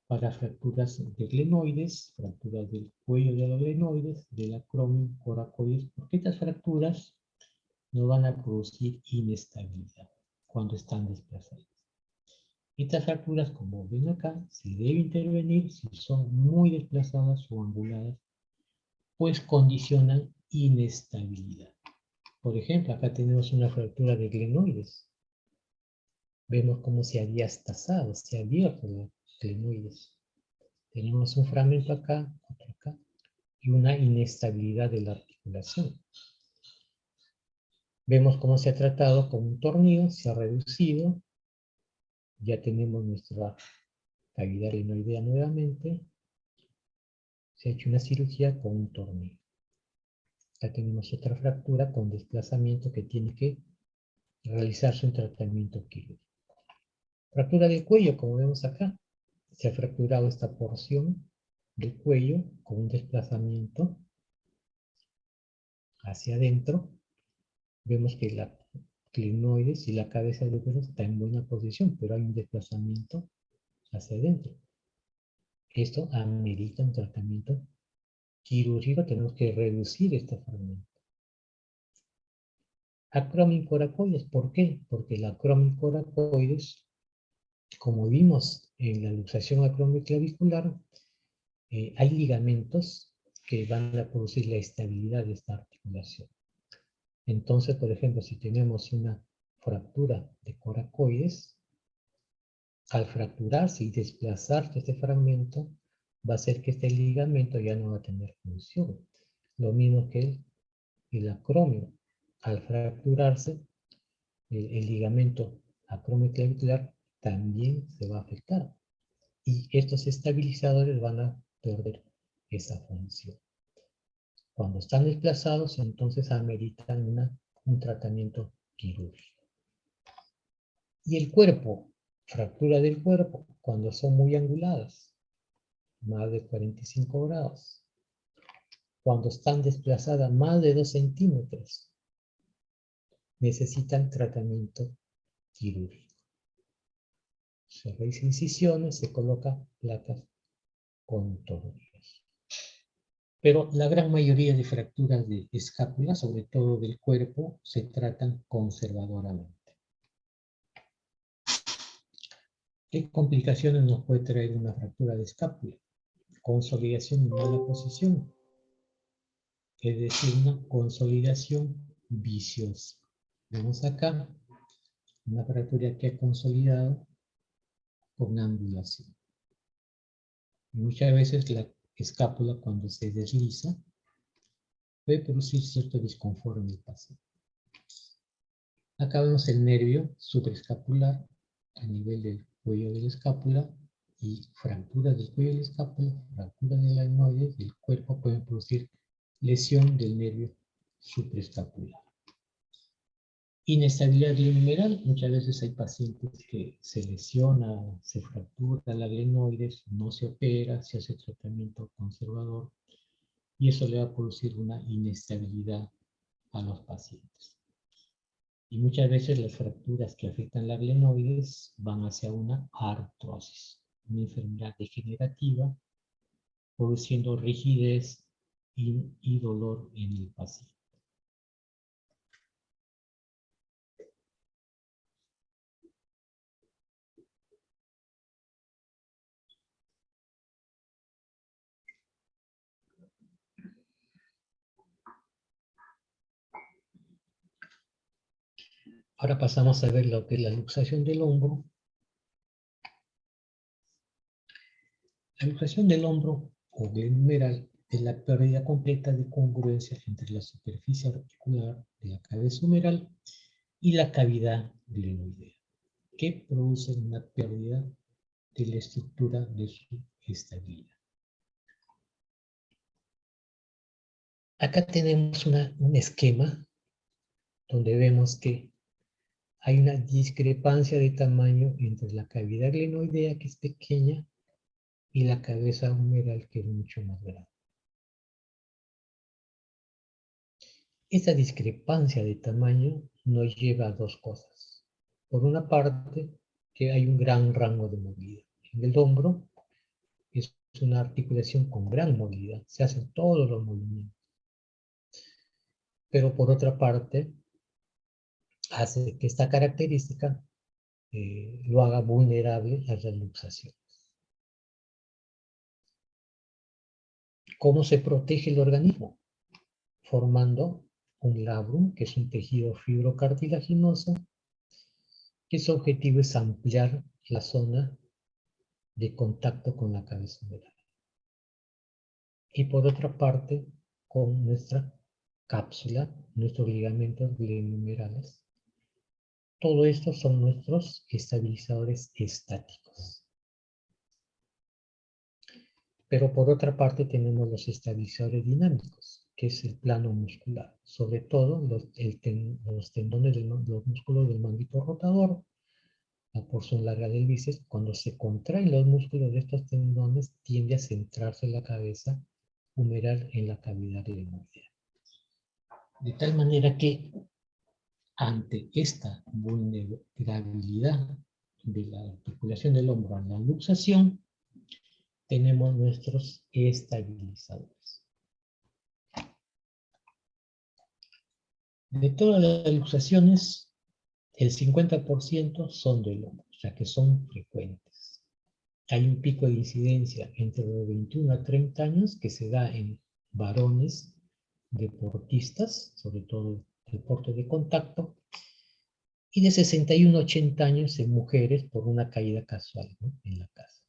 para fracturas de glenoides, fracturas del cuello de los glenoides, del acromion coracoides, porque estas fracturas no van a producir inestabilidad cuando están desplazadas. Estas fracturas, como ven acá, se debe intervenir si son muy desplazadas o anguladas, pues condicionan inestabilidad. Por ejemplo, acá tenemos una fractura de glenoides. Vemos cómo se ha diastazado, se ha abierto los glenoides. Tenemos un fragmento acá, otro acá, y una inestabilidad de la articulación. Vemos cómo se ha tratado con un tornillo, se ha reducido. Ya tenemos nuestra cavidad glenoidea nuevamente. Se ha hecho una cirugía con un tornillo. Acá tenemos otra fractura con desplazamiento que tiene que realizarse un tratamiento quirúrgico. Fractura del cuello, como vemos acá. Se ha fracturado esta porción del cuello con un desplazamiento hacia adentro. Vemos que la glenoides y la cabeza del hueso está en buena posición, pero hay un desplazamiento hacia adentro. Esto amerita un tratamiento quirúrgico, tenemos que reducir este fragmento. Acromion coracoides, ¿por qué? Porque el acromion coracoides, como vimos en la luxación acromioclavicular, hay ligamentos que van a producir la estabilidad de esta articulación. Entonces, por ejemplo, si tenemos una fractura de coracoides, al fracturarse y desplazarse este fragmento, va a hacer que este ligamento ya no va a tener función. Lo mismo que el acromio. Al fracturarse, el ligamento acromioclavicular también se va a afectar. Y estos estabilizadores van a perder esa función. Cuando están desplazados, entonces ameritan un tratamiento quirúrgico. Y el cuerpo, fractura del cuerpo, cuando son muy anguladas, más de 45 grados. Cuando están desplazadas más de 2 centímetros, necesitan tratamiento quirúrgico. Se realizan incisiones, se colocan placas con tornillos. Pero la gran mayoría de fracturas de escápula, sobre todo del cuerpo, se tratan conservadoramente. ¿Qué complicaciones nos puede traer una fractura de escápula? Consolidación en mala posición, es decir, una consolidación viciosa. Vemos acá una fractura que ha consolidado con angulación. Y muchas veces la escápula, cuando se desliza, puede producir cierto desconfort en el paciente. Acá vemos el nervio supraescapular a nivel del cuello de la escápula, y fracturas del cuello de la escápula, fracturas del glenoide del cuerpo pueden producir lesión del nervio supraescapular. Inestabilidad glenohumeral, muchas veces hay pacientes que se lesiona, se fractura la glenoides, no se opera, se hace tratamiento conservador, y eso le va a producir una inestabilidad a los pacientes. Y muchas veces las fracturas que afectan la glenoides van hacia una artrosis, una enfermedad degenerativa, produciendo rigidez y dolor en el paciente. Ahora pasamos a ver lo que es la luxación del hombro. La luxación del hombro o glenohumeral es la pérdida completa de congruencia entre la superficie articular de la cabeza humeral y la cavidad glenoidea, que produce una pérdida de la estructura de su estabilidad. Acá tenemos un esquema donde vemos que hay una discrepancia de tamaño entre la cavidad glenoidea, que es pequeña, y la cabeza humeral, que es mucho más grande. Esta discrepancia de tamaño nos lleva a dos cosas. Por una parte, que hay un gran rango de movilidad. En el hombro es una articulación con gran movilidad, se hacen todos los movimientos. Pero por otra parte, hace que esta característica lo haga vulnerable a las luxaciones. ¿Cómo se protege el organismo? Formando un labrum, que es un tejido fibrocartilaginoso, que su objetivo es ampliar la zona de contacto con la cabeza humeral. Y por otra parte, con nuestra cápsula, nuestros ligamentos glenohumerales. Todo esto son nuestros estabilizadores estáticos. Pero por otra parte tenemos los estabilizadores dinámicos, que es el plano muscular. Sobre todo los tendones, los músculos del manguito rotador, la porción larga del bíceps. Cuando se contraen los músculos de estos tendones, tiende a centrarse la cabeza humeral en la cavidad glenoidea. De tal manera que ante esta vulnerabilidad de la articulación del hombro a la luxación, tenemos nuestros estabilizadores. De todas las luxaciones, el 50% son del hombro, o sea que son frecuentes. Hay un pico de incidencia entre los 21 a 30 años que se da en varones deportistas, sobre todo deporte de contacto, y de 61 a 80 años en mujeres por una caída casual, ¿no?, en la casa.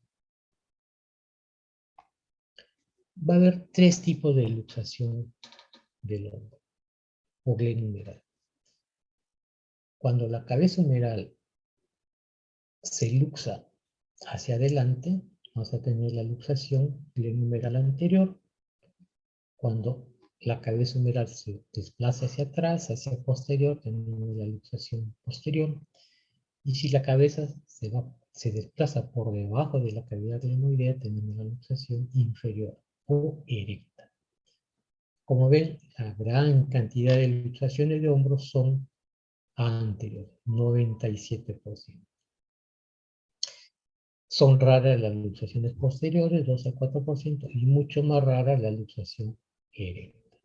Va a haber tres tipos de luxación del hombro o glenohumeral. Cuando la cabeza humeral se luxa hacia adelante, vamos a tener la luxación glenohumeral anterior. Cuando la cabeza humeral se desplaza hacia atrás, hacia posterior, tenemos la luxación posterior. Y si la cabeza se desplaza por debajo de la cavidad glenoidea, tenemos la luxación inferior o erecta. Como ven, la gran cantidad de luxaciones de hombros son anteriores, 97%. Son raras las luxaciones posteriores, 2 a 4%, y mucho más rara la luxación erecta.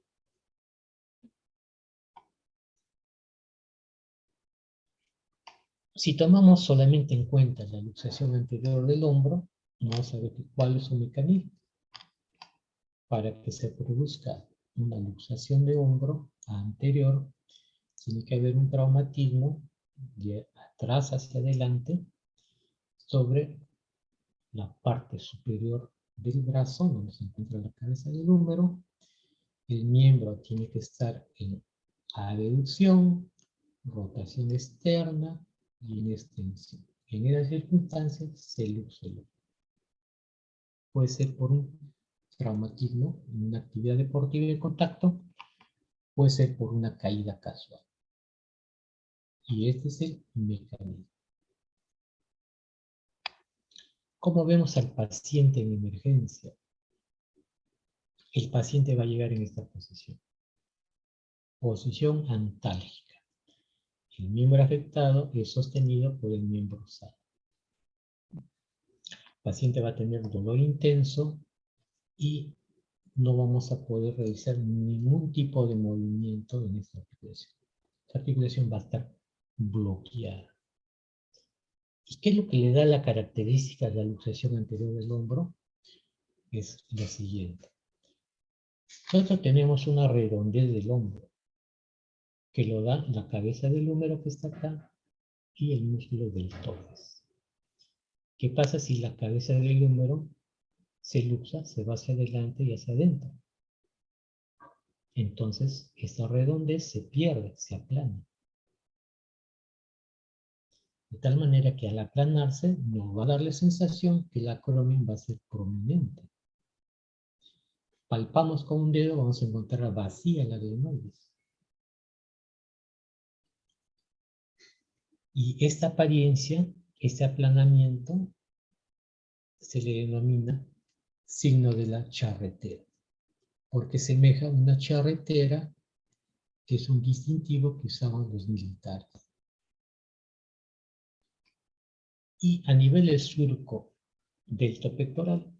Si tomamos solamente en cuenta la luxación anterior del hombro, vamos a ver cuál es su mecanismo. Para que se produzca una luxación de hombro anterior, tiene que haber un traumatismo de atrás hacia adelante sobre la parte superior del brazo, donde se encuentra la cabeza del húmero. El miembro tiene que estar en abducción, rotación externa y en extensión. En esas circunstancias se luxa el hombro. Puede ser por un traumatismo en una actividad deportiva de contacto, puede ser por una caída casual. Y este es el mecanismo. ¿Cómo vemos al paciente en emergencia? El paciente va a llegar en esta posición. Posición antálgica. El miembro afectado es sostenido por el miembro sano. El paciente va a tener dolor intenso y no vamos a poder realizar ningún tipo de movimiento en esta articulación. Esta articulación va a estar bloqueada. ¿Y qué es lo que le da la característica de la luxación anterior del hombro? Es la siguiente. Nosotros tenemos una redondez del hombro, que lo da la cabeza del húmero que está acá y el músculo del tórax. ¿Qué pasa si la cabeza del húmero se luxa, se va hacia adelante y hacia adentro? Entonces, esta redondez se pierde, se aplana. De tal manera que al aplanarse nos va a dar la sensación que el acromion va a ser prominente. Palpamos con un dedo, vamos a encontrar vacía la glenoides. Y esta apariencia, este aplanamiento, se le denomina signo de la charretera, porque semeja a una charretera, que es un distintivo que usaban los militares. Y a nivel del surco delto pectoral,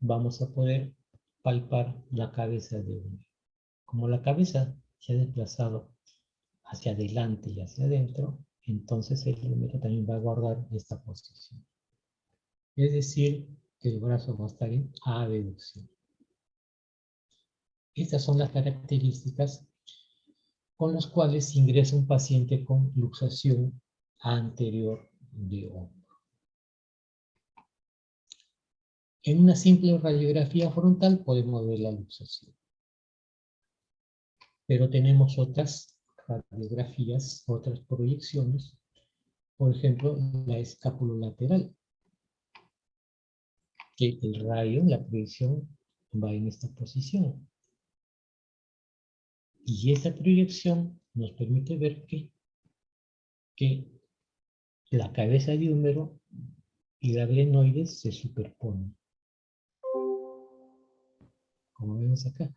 vamos a poder palpar la cabeza de uno. Como la cabeza se ha desplazado hacia adelante y hacia adentro, entonces el húmero también va a guardar esta posición. Es decir, que el brazo va a estar en abducción. Estas son las características con las cuales ingresa un paciente con luxación anterior de hombro. En una simple radiografía frontal podemos ver la luxación. Pero tenemos otras radiografías, otras proyecciones, por ejemplo, la escapulolateral, que el rayo, la proyección, va en esta posición. Y esta proyección nos permite ver que la cabeza de húmero y la glenoides se superponen. Como vemos acá.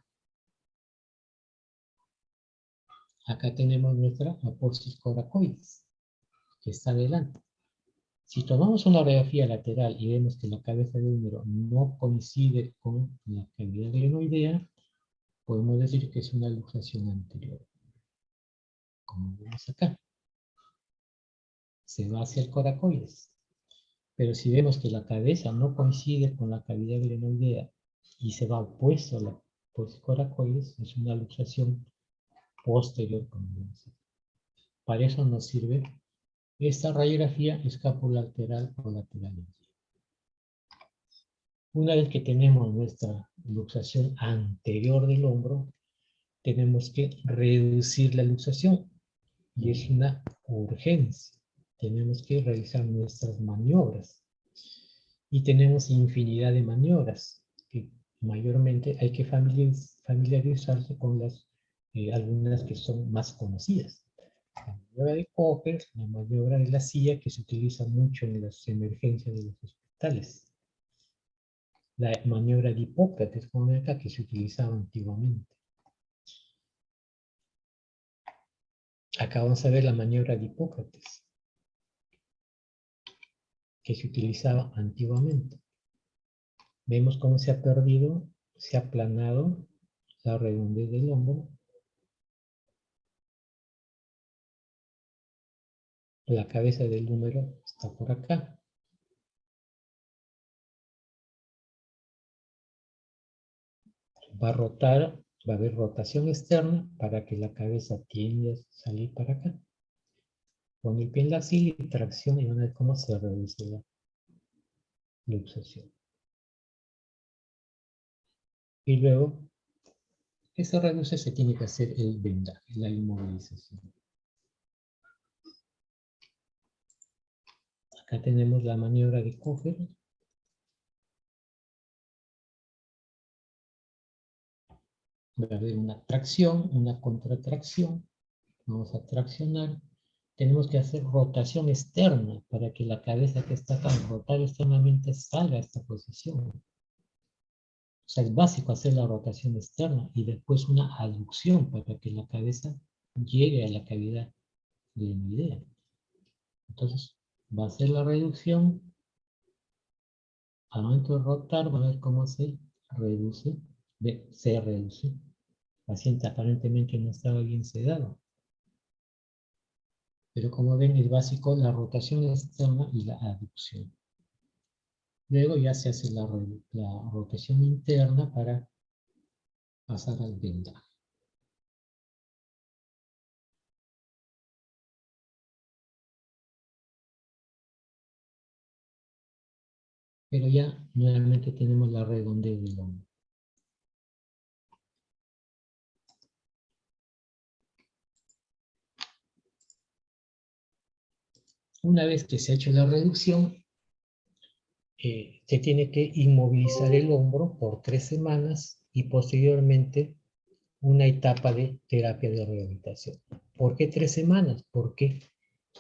Acá tenemos nuestra apófisis coracoides, que está adelante. Si tomamos una radiografía lateral y vemos que la cabeza de húmero no coincide con la cavidad glenoidea, podemos decir que es una luxación anterior. Como vemos acá. Se va hacia el coracoides. Pero si vemos que la cabeza no coincide con la cavidad glenoidea y se va opuesto a la apófisis coracoides, es una luxación posterior. Para eso nos sirve esta radiografía escapulateral o lateral. Una vez que tenemos nuestra luxación anterior del hombro, tenemos que reducir la luxación y es una urgencia. Tenemos que realizar nuestras maniobras y tenemos infinidad de maniobras que mayormente hay que familiarizarse con algunas que son más conocidas. La maniobra de Kocher, la maniobra de la silla, que se utiliza mucho en las emergencias de los hospitales. La maniobra de Hipócrates, como ven acá, que se utilizaba antiguamente. Acá vamos a ver la maniobra de Hipócrates, que se utilizaba antiguamente. Vemos cómo se ha perdido, se ha aplanado la redondez del hombro. La cabeza del húmero está por acá. Va a rotar, va a haber rotación externa para que la cabeza tienda a salir para acá. Con el pie en la silla y tracción, y van a ver cómo se reduce la luxación. Y luego, que se reduce, se tiene que hacer el vendaje, la inmovilización. Acá tenemos la maniobra de Kocher. Va a haber una tracción, una contratracción. Vamos a traccionar. Tenemos que hacer rotación externa para que la cabeza que está acá, rotar externamente, salga a esta posición. O sea, es básico hacer la rotación externa y después una aducción para que la cabeza llegue a la cavidad glenoidea. Entonces, va a hacer la reducción. Al momento de rotar, va a ver cómo se reduce. Se reduce. El paciente aparentemente no estaba bien sedado. Pero como ven, es básico la rotación externa y la aducción. Luego ya se hace la rotación interna para pasar al vendaje. Pero ya nuevamente tenemos la redondez del hombro. Una vez que se ha hecho la reducción, se tiene que inmovilizar el hombro por 3 semanas y posteriormente una etapa de terapia de rehabilitación. ¿Por qué 3 semanas? Porque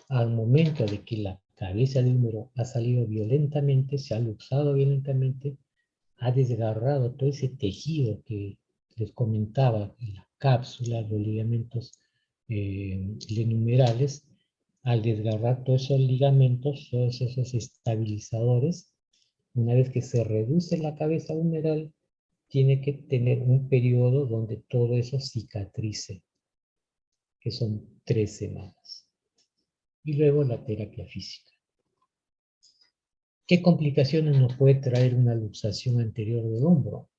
al momento de que la cabeza del húmero ha salido violentamente, se ha luxado violentamente, ha desgarrado todo ese tejido que les comentaba, la cápsula, los ligamentos lenumerales. Al desgarrar todos esos ligamentos, todos esos estabilizadores, una vez que se reduce la cabeza humeral, tiene que tener un periodo donde todo eso cicatrice, que son 3 semanas. Y luego la terapia física. ¿Qué complicaciones nos puede traer una luxación anterior del hombro?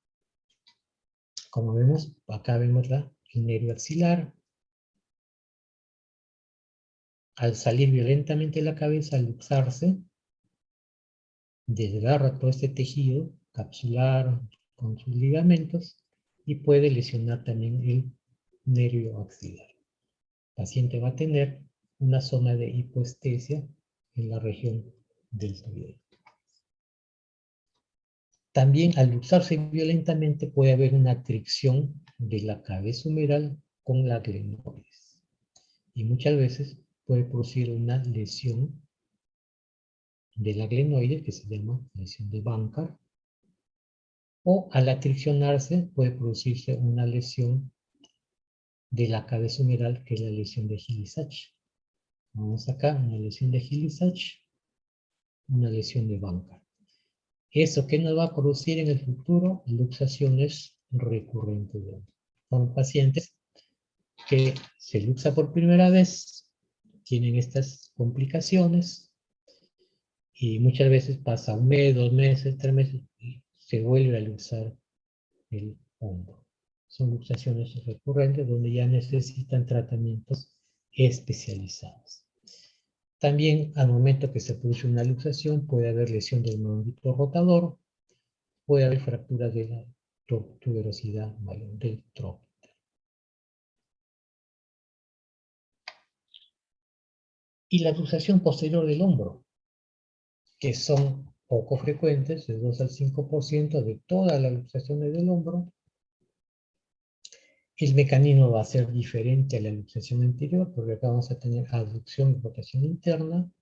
Como vemos, acá vemos el nervio axilar. Al salir violentamente la cabeza, al luxarse, desgarra todo este tejido capsular con sus ligamentos y puede lesionar también el nervio axilar. El paciente va a tener una zona de hipoestesia en la región del tobillo. También al luxarse violentamente puede haber una fricción de la cabeza humeral con la glenoides. Y muchas veces puede producir una lesión de la glenoide, que se llama lesión de Bankart, o al atriccionarse puede producirse una lesión de la cabeza humeral, que es la lesión de Gili-Sachs. Vamos acá, una lesión de Gili-Sachs, una lesión de Bankart. ¿Eso qué nos va a producir en el futuro? Luxaciones recurrentes. Son pacientes que se luxa por primera vez, tienen estas complicaciones, y muchas veces pasa 1 mes, 2 meses, 3 meses, y se vuelve a luxar el hombro. Son luxaciones recurrentes donde ya necesitan tratamientos especializados. También al momento que se produce una luxación puede haber lesión del manguito rotador, puede haber fracturas de la tuberosidad mayor del trópico. Y la luxación posterior del hombro, que son poco frecuentes, de 2 al 5% de todas las luxaciones del hombro. El mecanismo va a ser diferente a la luxación anterior, porque acá vamos a tener aducción y rotación interna,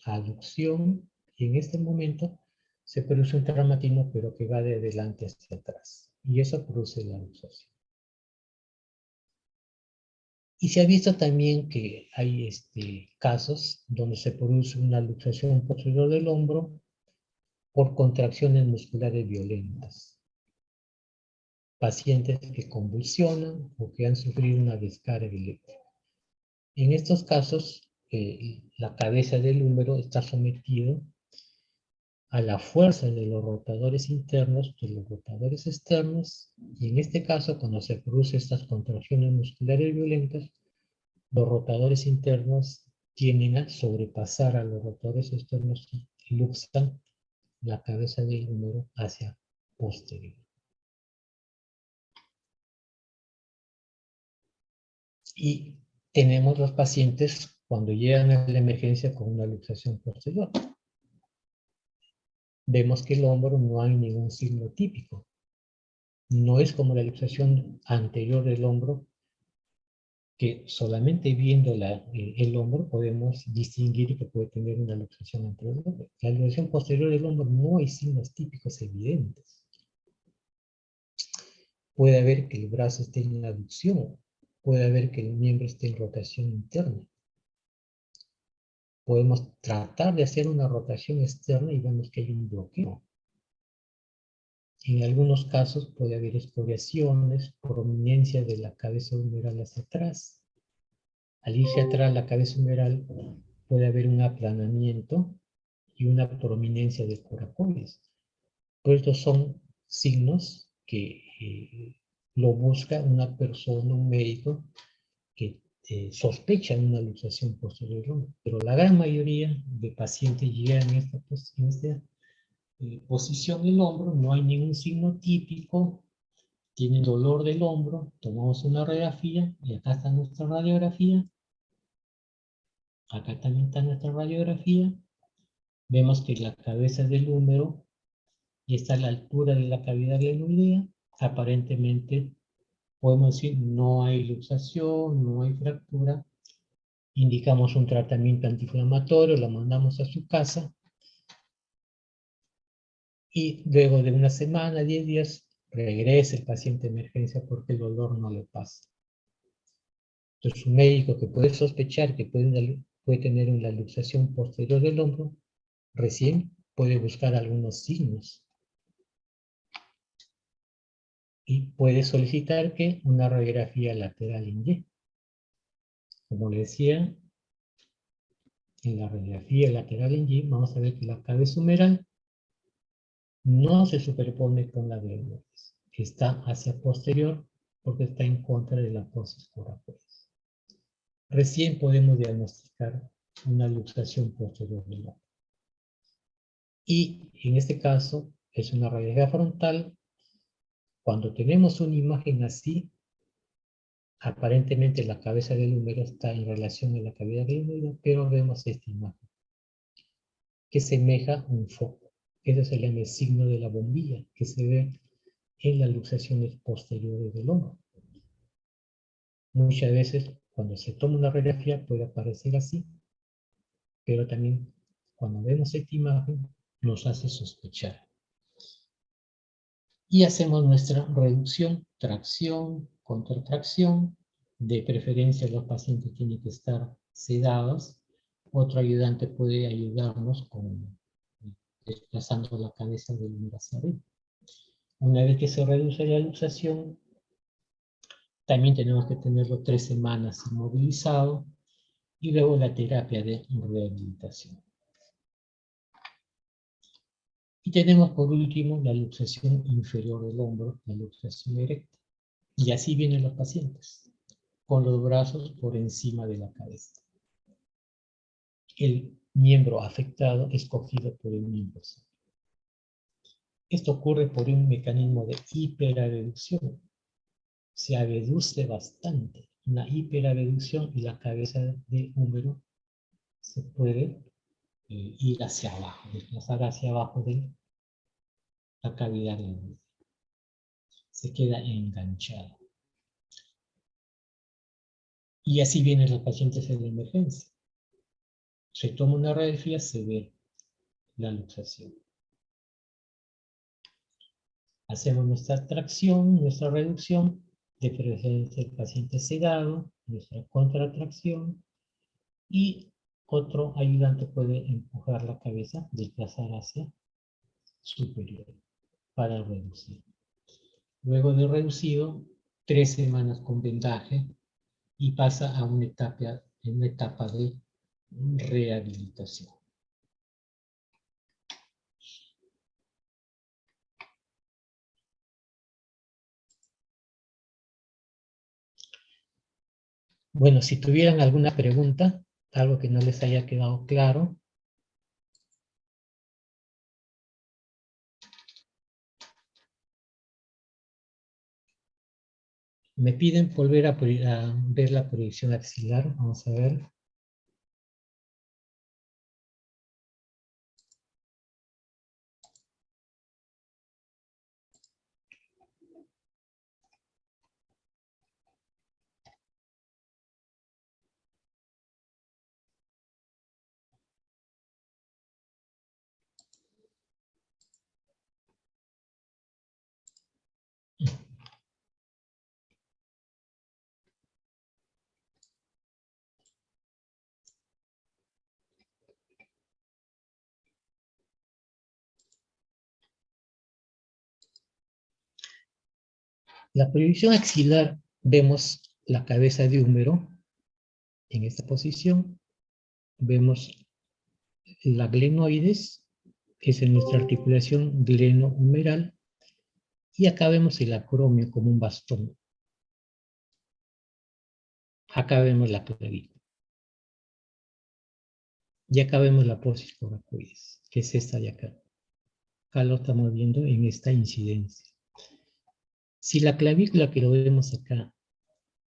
aducción, y en este momento se produce un traumatismo, pero que va de adelante hacia atrás, y eso produce la luxación. Y se ha visto también que hay casos donde se produce una luxación posterior del hombro por contracciones musculares violentas. Pacientes que convulsionan o que han sufrido una descarga eléctrica. En estos casos, la cabeza del húmero está sometido a la fuerza de los rotadores internos, de los rotadores externos, y en este caso, cuando se producen estas contracciones musculares violentas, los rotadores internos tienden a sobrepasar a los rotadores externos y luxan la cabeza del húmero hacia posterior. Y tenemos los pacientes cuando llegan a la emergencia con una luxación posterior. Vemos que el hombro no hay ningún signo típico. No es como la luxación anterior del hombro, que solamente viendo el hombro podemos distinguir que puede tener una luxación anterior del hombro. La luxación posterior del hombro no hay signos típicos evidentes. Puede haber que el brazo esté en aducción, puede haber que el miembro esté en rotación interna. Podemos tratar de hacer una rotación externa y vemos que hay un bloqueo. En algunos casos puede haber escoriaciones, prominencia de la cabeza humeral hacia atrás. Al irse atrás la cabeza humeral puede haber un aplanamiento y una prominencia del coracoides. Pero estos son signos que lo busca una persona, un médico, que sospechan una luxación posterior del hombro, pero la gran mayoría de pacientes llegan en esta posición del hombro, no hay ningún signo típico, tienen dolor del hombro, tomamos una radiografía, y acá está nuestra radiografía, acá también está nuestra radiografía, vemos que la cabeza del húmero está a la altura de la cavidad glenoidea, aparentemente podemos decir no hay luxación, no hay fractura, indicamos un tratamiento antiinflamatorio, lo mandamos a su casa, y luego de una semana, 10 días, regresa el paciente a emergencia porque el dolor no le pasa. Entonces, un médico que puede sospechar que puede tener una luxación posterior del hombro, recién puede buscar algunos signos y puede solicitar que una radiografía lateral en Y. Como le decía, en la radiografía lateral en Y vamos a ver que la cabeza humeral no se superpone con la de Edwards, que está hacia posterior porque está en contra de la posis coracoides. Recién podemos diagnosticar una luxación posterior del hombro. Y en este caso es una radiografía frontal. Cuando tenemos una imagen así, aparentemente la cabeza del húmero está en relación a la cavidad del húmero, pero vemos esta imagen que semeja un foco. Eso se llama el signo de la bombilla, que se ve en las luxaciones posteriores del hombro. Muchas veces, cuando se toma una radiografía, puede aparecer así, pero también cuando vemos esta imagen, nos hace sospechar. Y hacemos nuestra reducción, tracción, contratracción. De preferencia, los pacientes tienen que estar sedados. Otro ayudante puede ayudarnos con desplazando la cabeza del húmero hacia arriba. Una vez que se reduce la luxación, también tenemos que tenerlo 3 semanas inmovilizado y luego la terapia de rehabilitación. Y tenemos por último la luxación inferior del hombro, la luxación erecta. Y así vienen los pacientes, con los brazos por encima de la cabeza. El miembro afectado es cogido por el miembro sano. Esto ocurre por un mecanismo de hiperabducción. Se abduce bastante, una hiperabducción, y la cabeza del húmero se puede ir hacia abajo, desplazar hacia abajo de la cavidad del húmero. Se queda enganchado. Y así vienen los pacientes en la emergencia. Se toma una radiografía, se ve la luxación. Hacemos nuestra tracción, nuestra reducción, de preferencia el paciente sedado, nuestra contratracción, y otro ayudante puede empujar la cabeza, desplazar hacia superior para reducir. Luego de reducido, 3 semanas con vendaje y pasa a una etapa de rehabilitación. Bueno, si tuvieran alguna pregunta, algo que no les haya quedado claro. Me piden volver a ver la proyección axilar. Vamos a ver. La proyección axilar, vemos la cabeza de húmero en esta posición. Vemos la glenoides, que es en nuestra articulación glenohumeral. Y acá vemos el acromio como un bastón. Acá vemos la clavícula. Y acá vemos la posis coracoides, que es esta de acá. Acá lo estamos viendo en esta incidencia. Si la clavícula que lo vemos acá,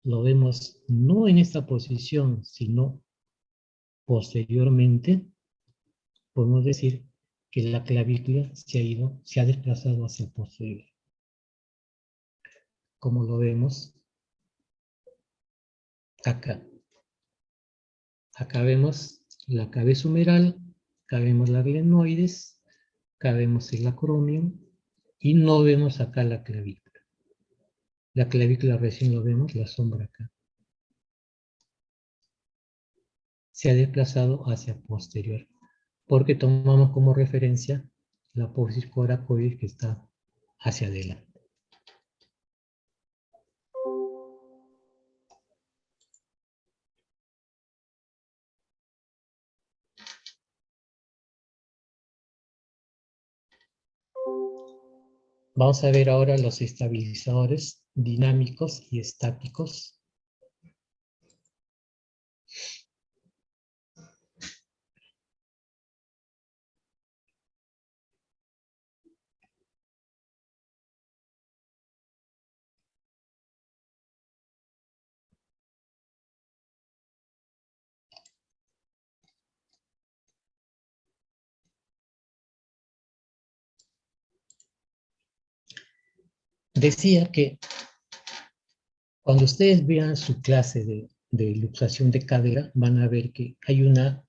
lo vemos no en esta posición, sino posteriormente, podemos decir que la clavícula se ha desplazado hacia el posterior. Como lo vemos acá. Acá vemos la cabeza humeral, acá vemos la glenoides, acá vemos el acromion, y no vemos acá la clavícula. La clavícula recién lo vemos, la sombra acá. Se ha desplazado hacia posterior, porque tomamos como referencia la apófisis coracoides que está hacia adelante. Vamos a ver ahora los estabilizadores dinámicos y estáticos. Decía que cuando ustedes vean su clase de luxación de cadera, van a ver que hay una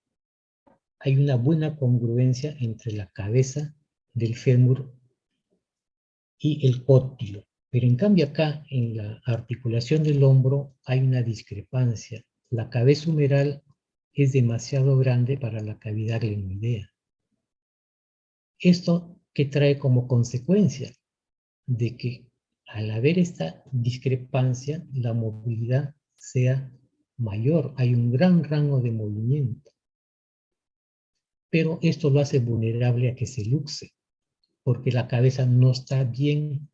buena congruencia entre la cabeza del fémur y el cóndilo. Pero en cambio acá, en la articulación del hombro, hay una discrepancia. La cabeza humeral es demasiado grande para la cavidad glenoidea. Esto que trae como consecuencia de que al haber esta discrepancia, la movilidad sea mayor, hay un gran rango de movimiento. Pero esto lo hace vulnerable a que se luxe, porque la cabeza no está bien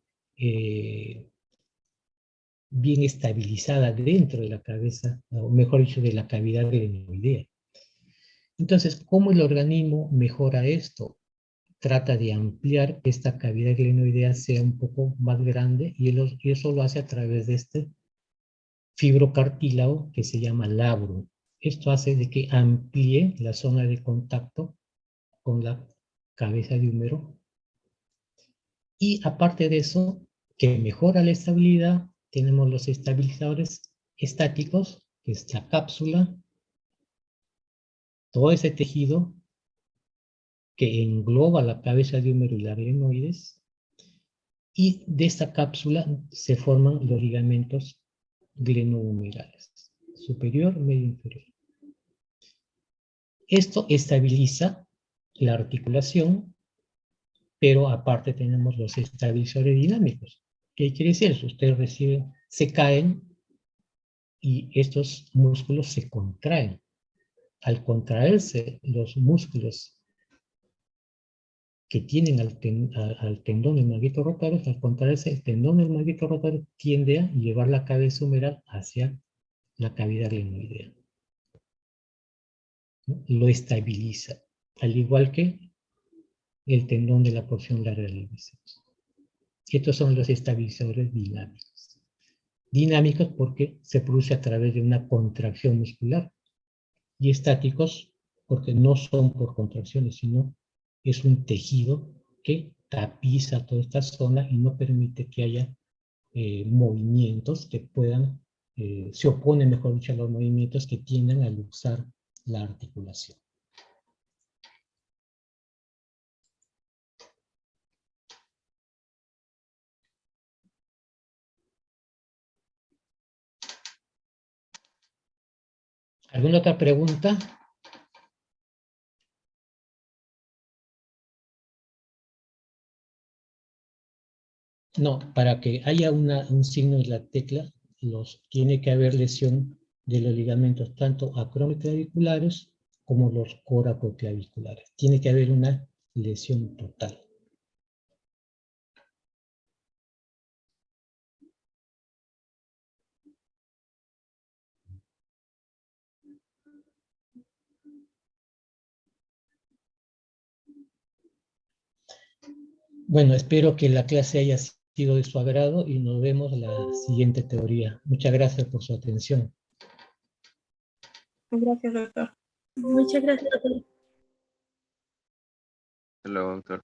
estabilizada dentro de la cabeza, o mejor dicho, de la cavidad glenoidea. Entonces, ¿cómo el organismo mejora esto? Trata de ampliar que esta cavidad glenoidea sea un poco más grande y eso lo hace a través de este fibrocartílago que se llama labrum. Esto hace de que amplíe la zona de contacto con la cabeza de húmero. Y aparte de eso, que mejora la estabilidad, tenemos los estabilizadores estáticos, que es la cápsula, todo ese tejido que engloba la cabeza de húmero y la glenoides, y de esta cápsula se forman los ligamentos glenohumerales, superior, medio, inferior. Esto estabiliza la articulación, pero aparte tenemos los estabilizadores dinámicos. ¿Qué quiere decir? Si ustedes reciben, se caen y estos músculos se contraen. Al contraerse los músculos que tienen al tendón del manguito rotario, al contraerse el tendón del manguito rotario tiende a llevar la cabeza humeral hacia la cavidad glenoidea, ¿no? Lo estabiliza, al igual que el tendón de la porción larga del bíceps. Estos son los estabilizadores dinámicos. Dinámicos porque se produce a través de una contracción muscular, y estáticos porque no son por contracciones, sino es un tejido que tapiza toda esta zona y no permite que haya movimientos que puedan, se oponen, mejor dicho, a los movimientos que tienden a luxar la articulación. ¿Alguna otra pregunta? No, para que haya un signo de la tecla, tiene que haber lesión de los ligamentos, tanto acromioclaviculares como los coracoclaviculares. Tiene que haber una lesión total. Bueno, espero que la clase haya sido de su agrado y nos vemos en la siguiente teoría. Muchas gracias por su atención. Gracias, doctor. Muchas gracias. Hasta luego, doctor.